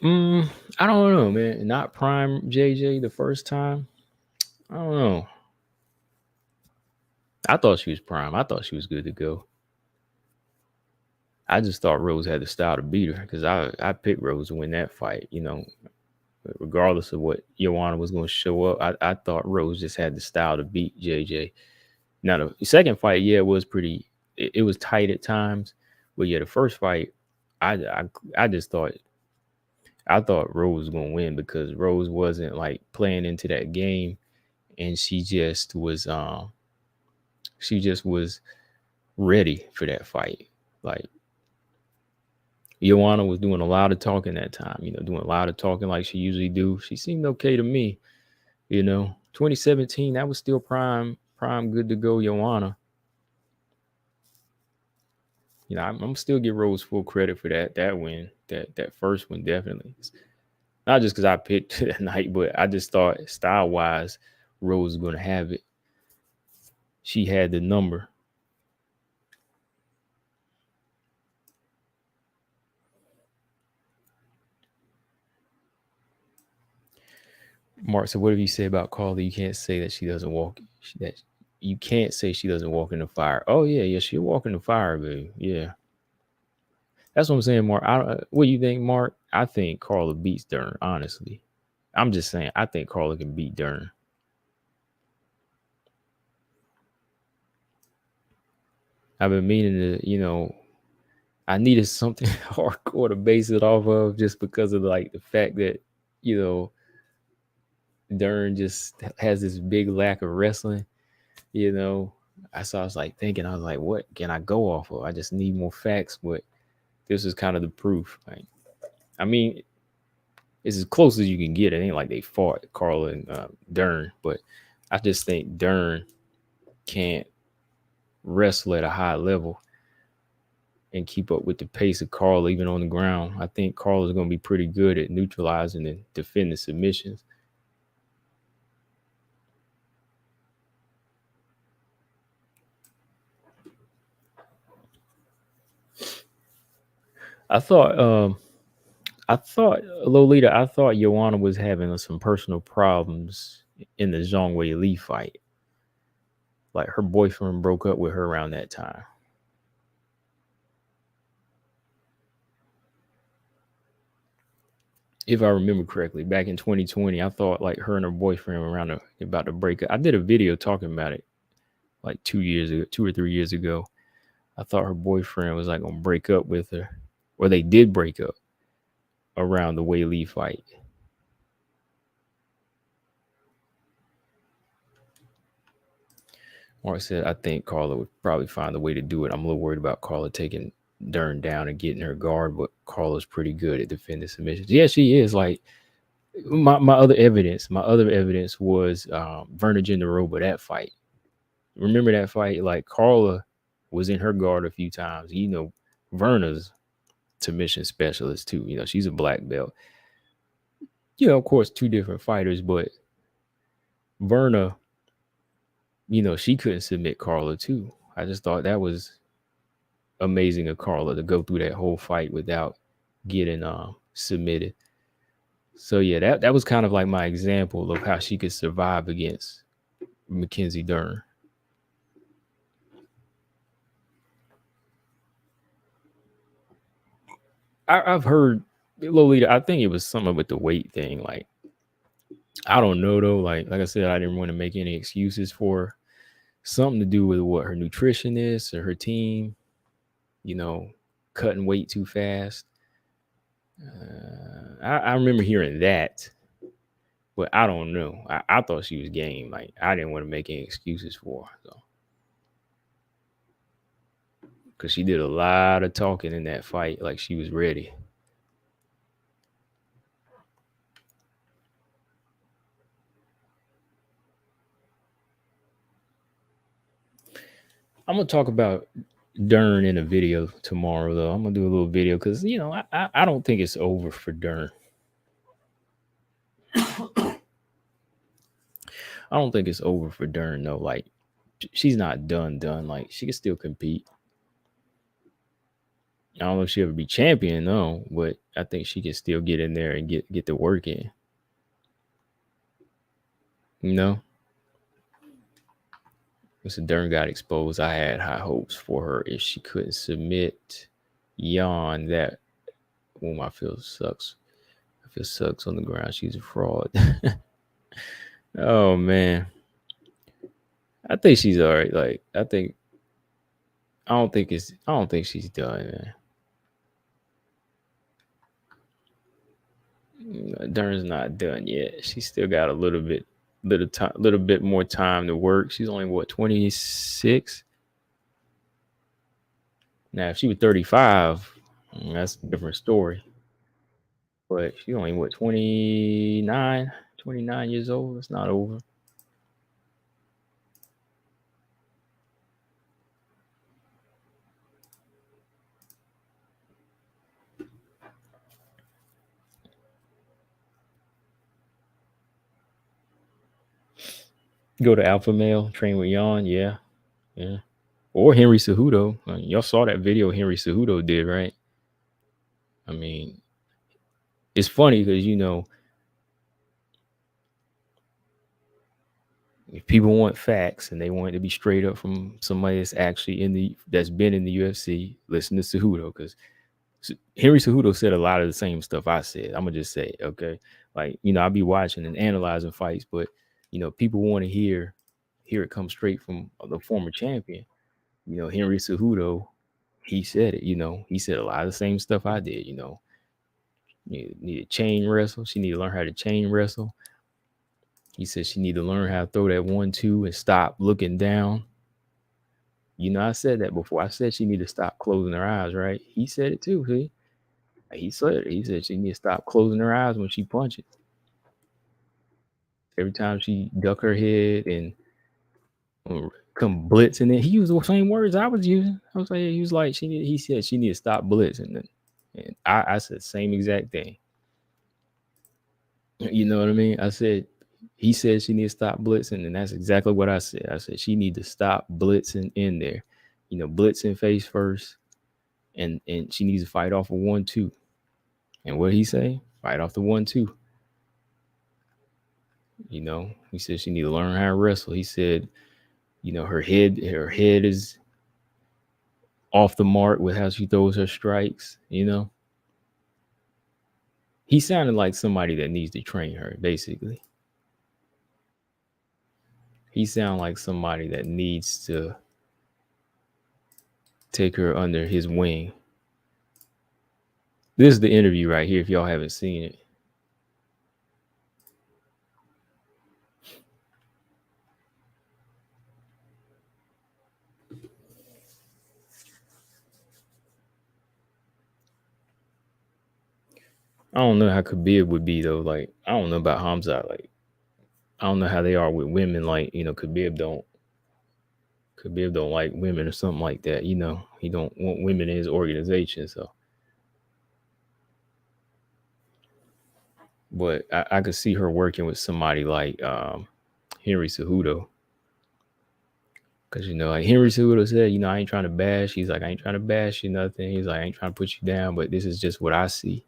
I don't know, man. Not prime JJ the first time. I don't know. I thought she was prime. I thought she was good to go. I just thought Rose had the style to beat her because I picked Rose to win that fight. Regardless of what Joanna was going to show up, I thought Rose just had the style to beat JJ. Now the second fight, yeah, it was pretty. It was tight at times, but yeah, the first fight, I just thought Rose was going to win because Rose wasn't like playing into that game, and she just was ready for that fight. Like, Joanna was doing a lot of talking that time, doing a lot of talking like she usually do. She seemed okay to me, 2017, that was still prime, good to go Joanna. I'm still give Rose full credit for that win, that first one, definitely. Not just because I picked that night, but I just thought style wise, Rose was going to have it. She had the number. Mark, so what have you say about Carly? You can't say that she doesn't walk. That you can't say she doesn't walk in the fire. Oh yeah, she'll walk in the fire, baby. Yeah, that's what I'm saying, Mark. What do you think, Mark? I think Carla beats Dern. Honestly, I'm just saying. I think Carla can beat Dern. I've been meaning to, I needed something hardcore to base it off of, just because of like the fact that you know Dern just has this big lack of wrestling. You know, I was like thinking, I was like, what can I go off of? I just need more facts, but this is kind of the proof. Like, I mean, it's as close as you can get. It ain't like they fought Carla and Dern, but I just think Dern can't wrestle at a high level and keep up with the pace of Carla even on the ground. I think Carla's going to be pretty good at neutralizing and defending submissions. I thought Lolita, I thought Joanna was having some personal problems in the Zhang Wei Li fight. Like, her boyfriend broke up with her around that time. If I remember correctly, back in 2020, I thought like her and her boyfriend were about to break up. I did a video talking about it like 2 years ago, 2 or 3 years ago. I thought her boyfriend was like gonna break up with her, or they did break up around the Wei Li fight. Mark said, I think Carla would probably find a way to do it. I'm a little worried about Carla taking Dern down and getting her guard, but Carla's pretty good at defending submissions. Yeah, she is. Like, my other evidence was Verna Genderoba, that fight. Remember that fight? Like, Carla was in her guard a few times. Verna's submission specialist too. She's a black belt. Of course, two different fighters, but Verna, she couldn't submit Carla too. I just thought that was amazing of Carla to go through that whole fight without getting submitted. So yeah, that was kind of like my example of how she could survive against Mckenzie Dern. I've heard Lolita. I think it was something with the weight thing. Like, I don't know though. Like I said, I didn't want to make any excuses for her. Something to do with what her nutrition is or her team. You know, cutting weight too fast. I remember hearing that, but I don't know. I thought she was game. Like, I didn't want to make any excuses for her. So, because she did a lot of talking in that fight, like she was ready. I'm gonna talk about Dern in a video tomorrow, though. I'm gonna do a little video because I don't think it's over for Dern. I don't think it's over for Dern though. Like, she's not done. Like, she can still compete. I don't know if she'll ever be champion, no, but I think she can still get in there and get the work in. You know, Mr. Dern got exposed. I had high hopes for her if she couldn't submit Jan. That I feel sucks. I feel sucks on the ground. She's a fraud. Oh man, I think she's all right. Like, I don't think she's done, man. Dern's not done yet. She's still got a little bit more time to work. She's only 26. Now, if she was 35, that's a different story. But she's only 29 years old. It's not over. Go to Alpha Male, train with Jan, yeah. Or Henry Cejudo. Y'all saw that video Henry Cejudo did, right? I mean, it's funny because if people want facts and they want it to be straight up from somebody that's been in the UFC, listen to Cejudo, because Henry Cejudo said a lot of the same stuff I said. I'm gonna just say, okay, like, I'll be watching and analyzing fights, but people want to hear it come straight from the former champion. Henry Cejudo, he said it. He said a lot of the same stuff I did. You need to chain wrestle. She need to learn how to chain wrestle. He said she need to learn how to throw that 1-2 and stop looking down. I said that before. I said she need to stop closing her eyes, right? He said it too. See? He said it. He said she need to stop closing her eyes when she punches. Every time she duck her head and come blitzing it, he used the same words I was using. I was like, he was like, he said she need to stop blitzing. And I said the same exact thing. You know what I mean? He said she need to stop blitzing, and that's exactly what I said. I said she need to stop blitzing in there. Blitzing face first, and she needs to fight off a 1-2. And what did he say? Fight off the 1-2. He said she need to learn how to wrestle. He said, her head is off the mark with how she throws her strikes. He sounded like somebody that needs to train her, basically. He sounded like somebody that needs to take her under his wing. This is the interview right here, if y'all haven't seen it. I don't know how Khabib would be, though. Like, I don't know about Hamza. Like, I don't know how they are with women. Like, Khabib don't like women or something like that. He don't want women in his organization. So, but I could see her working with somebody like Henry Cejudo. Because, like Henry Cejudo said, I ain't trying to bash. He's like, I ain't trying to bash you, nothing. He's like, I ain't trying to put you down, but this is just what I see.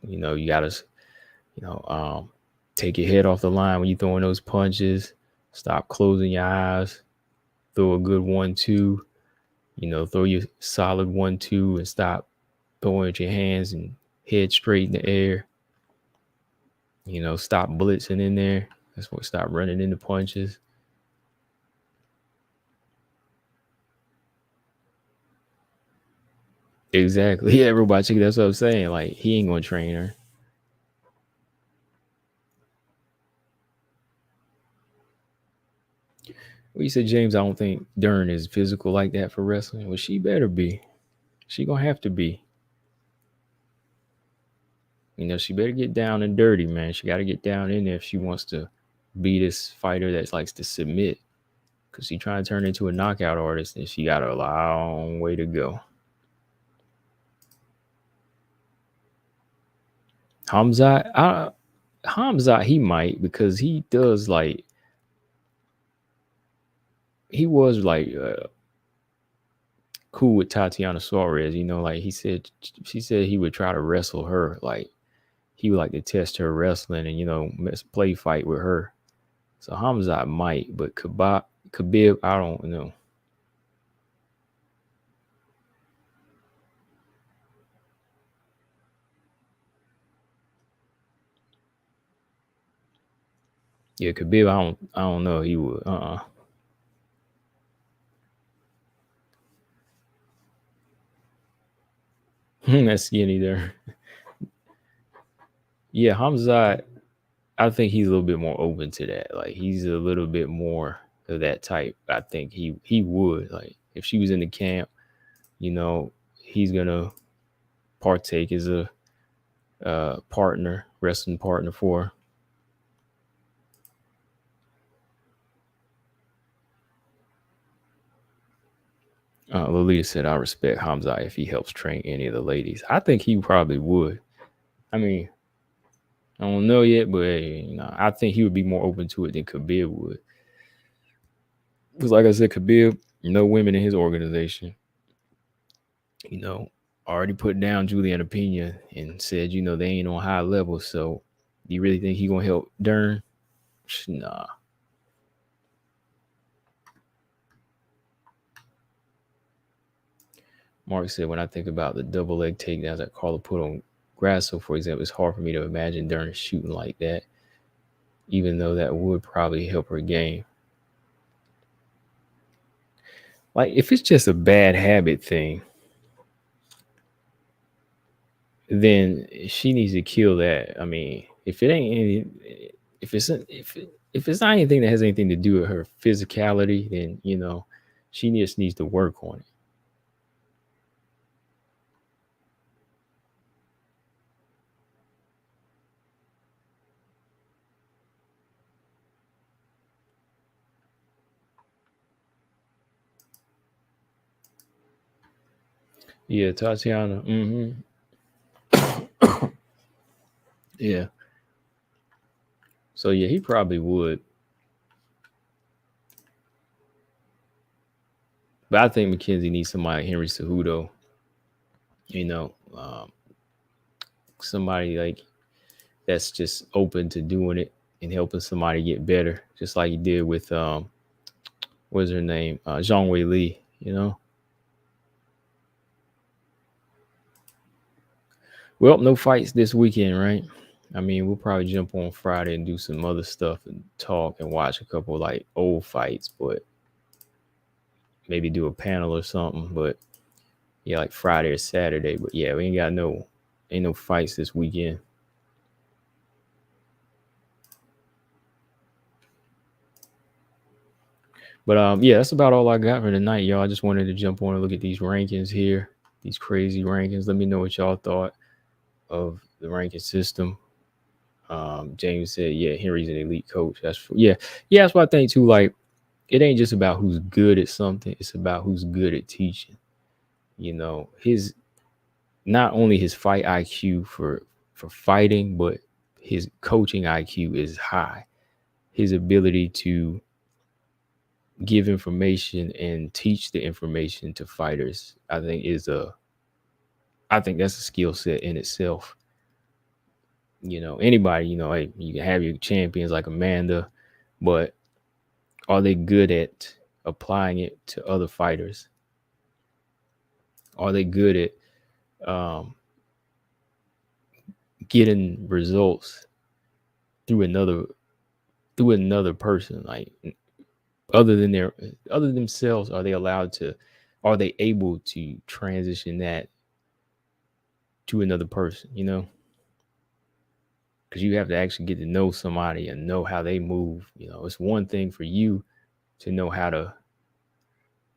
You gotta, take your head off the line when you're throwing those punches. Stop closing your eyes. Throw a good 1-2. Throw your solid 1-2 and stop throwing with your hands and head straight in the air. Stop blitzing in there. That's what, stop running into punches. Exactly. Yeah, everybody. That's what I'm saying. Like, he ain't gonna train her. Well, you said, James, I don't think Dern is physical like that for wrestling. Well, she better be. She gonna have to be. She better get down and dirty, man. She got to get down in there if she wants to be this fighter that likes to submit. Because she trying to turn into a knockout artist, and she got a long way to go. Hamzat, he might, because he does he was cool with Tatiana Suarez. She said he would try to wrestle her. Like, he would like to test her wrestling and play fight with her. So Hamzat might, but Khabib, I don't know. Yeah, Khabib, I don't know. He would. That's skinny there. Yeah, Hamzat, I think he's a little bit more open to that. Like, he's a little bit more of that type. I think he would. Like, if she was in the camp, he's gonna partake as a wrestling partner for her. Lolita said, I respect Hamza if he helps train any of the ladies. I think he probably would. I mean, I don't know yet, but I think he would be more open to it than Khabib would. Because, like I said, Khabib, no women in his organization. Already put down Juliana Pena and said, they ain't on high level. So, do you really think he gonna help Dern? Nah. Mark said, when I think about the double leg takedowns that Carla put on Grasso, for example, it's hard for me to imagine Dern shooting like that, even though that would probably help her game. Like, if it's just a bad habit thing, then she needs to kill that. I mean, if it ain't any, if it's not anything that has anything to do with her physicality, then she just needs to work on it. Yeah, Tatiana. Yeah. So yeah, he probably would. But I think Mackenzie needs somebody like Henry Cejudo. Somebody like that's just open to doing it and helping somebody get better, just like he did with what's her name, Zhang Wei Li. Well, no fights this weekend, right? I mean, we'll probably jump on Friday and do some other stuff and talk and watch a couple like old fights, but maybe do a panel or something. But yeah, like Friday or Saturday. But yeah, we ain't no fights this weekend. But yeah, that's about all I got for tonight, y'all. I just wanted to jump on and look at these rankings here, these crazy rankings. Let me know what y'all thought of the ranking system. James said, yeah, Henry's an elite coach. Yeah, that's what I think too. Like, it ain't just about who's good at something, it's about who's good at teaching. His not only his fight IQ for fighting, but his coaching IQ is high. His ability to give information and teach the information to fighters, I think that's a skill set in itself. Anybody, hey, you can have your champions like Amanda, but are they good at applying it to other fighters? Are they good at getting results through another person, like other than themselves? Are they able to transition that to another person, because you have to actually get to know somebody and know how they move. It's one thing for you to know how to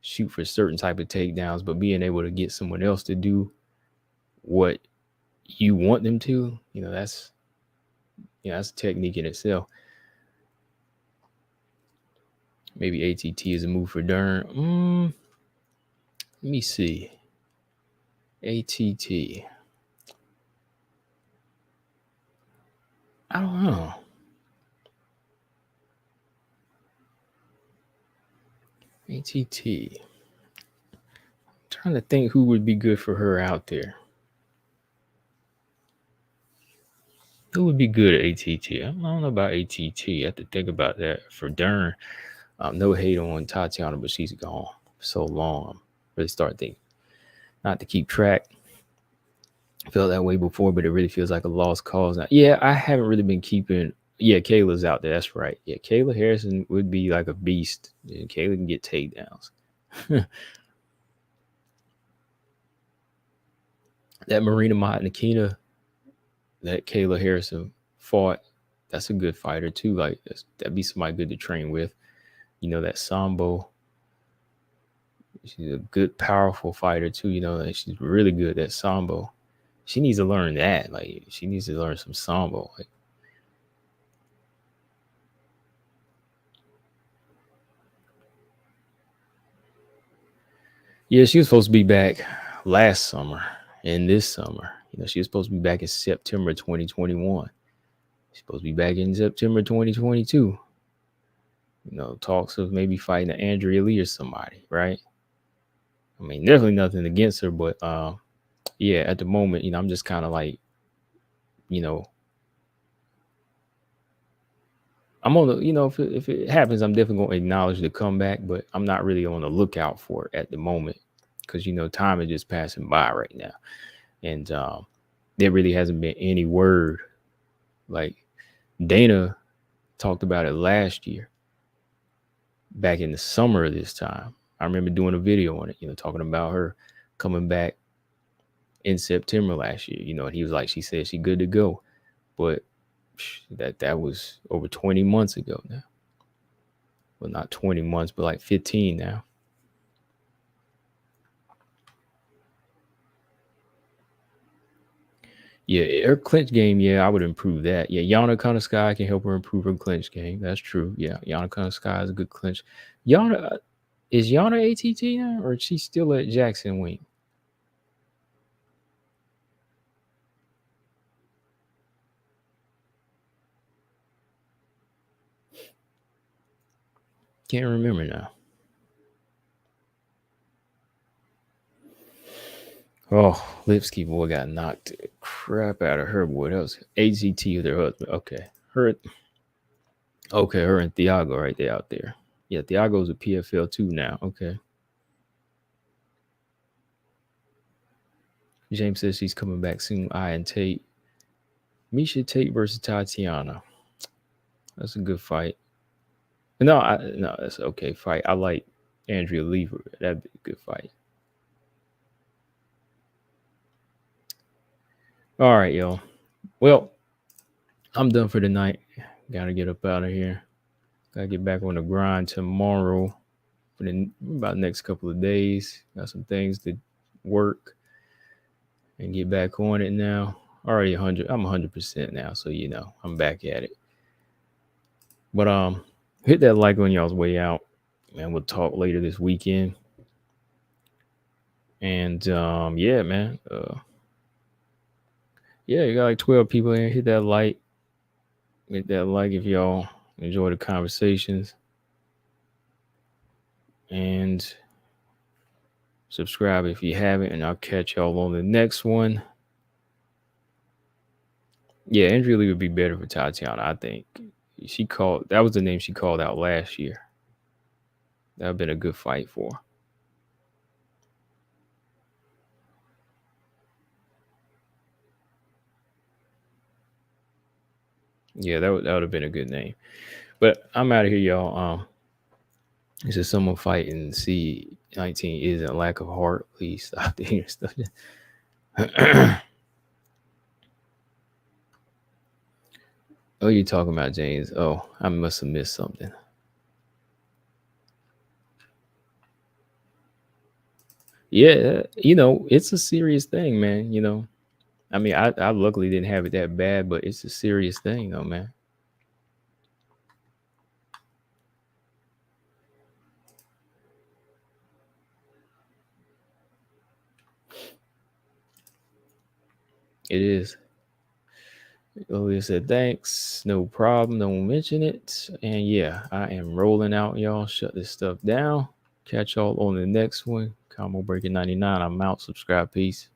shoot for certain type of takedowns, but being able to get someone else to do what you want them to, that's a technique in itself. Maybe ATT is a move for Dern. Let me see. ATT. I don't know. ATT. I'm trying to think who would be good for her out there. Who would be good at ATT? I don't know about ATT. I have to think about that. For Dern, no hate on Tatiana, but she's gone for so long. I'm really starting to think not to keep track. I felt that way before, but it really feels like a lost cause now. Yeah, I haven't really been keeping. Yeah, Kayla's out there. That's right. Yeah, Kayla Harrison would be like a beast. Yeah, Kayla can get takedowns. That Marina Nikina that Kayla Harrison fought, that's a good fighter too. Like that'd be somebody good to train with. That Sambo. She's a good, powerful fighter too. And she's really good at Sambo. She needs to learn that. Like she needs to learn some Sambo. Like, yeah, she was supposed to be back last summer and this summer. She was supposed to be back in September 2021. She's supposed to be back in September 2022. Talks of maybe fighting Andrea Lee or somebody, right? I mean, definitely nothing against her, but yeah, at the moment, I'm just kind of like, I'm on the, if it happens, I'm definitely going to acknowledge the comeback, but I'm not really on the lookout for it at the moment because, time is just passing by right now. And there really hasn't been any word. Like Dana talked about it last year, back in the summer of this time. I remember doing a video on it, talking about her coming back in September last year, and he was like, she said she good to go. But that was over 20 months ago now. Well, not 20 months, but like 15 now. Yeah, her clinch game, yeah, I would improve that. Yeah, Yana Konoskaya can help her improve her clinch game. That's true. Yeah, Yana Konoskaya is a good clinch. Is Yana ATT now, or is she still at Jackson Wing? Can't remember now. Oh, Lipsky boy got knocked the crap out of her boy. That was ATT with her husband. Okay, her and Thiago right there out there. Yeah, Thiago's a PFL too now. Okay. James says she's coming back soon. And Tate. Misha Tate versus Tatiana. That's a good fight. No, that's an okay fight. I like Andrea Lever. That'd be a good fight. All right, y'all. Well, I'm done for tonight. Gotta get up out of here. Gotta get back on the grind tomorrow for about the next couple of days. Got some things to work and get back on it now. Already 100. I'm 100% now, so I'm back at it. But hit that like on y'all's way out, and we'll talk later this weekend. And yeah, man. Yeah, you got like 12 people in. Hit that like. Hit that like if y'all enjoy the conversations. And subscribe if you haven't. And I'll catch y'all on the next one. Yeah, Andrea Lee would be better for Tatiana, I think. That was the name she called out last year. That would have been a good fight for her. Yeah, that would have been a good name. But I'm out of here, y'all. It's just someone fighting C19 isn't a lack of heart. Please stop the hearing stuff. Oh, you talking about James? Oh, I must have missed something. Yeah, it's a serious thing, man. I mean, I luckily didn't have it that bad, but it's a serious thing, though, man. It is. Olia said, thanks. No problem. Don't mention it. And yeah, I am rolling out, y'all. Shut this stuff down. Catch y'all on the next one. Combo Breaking 99. I'm out. Subscribe. Peace.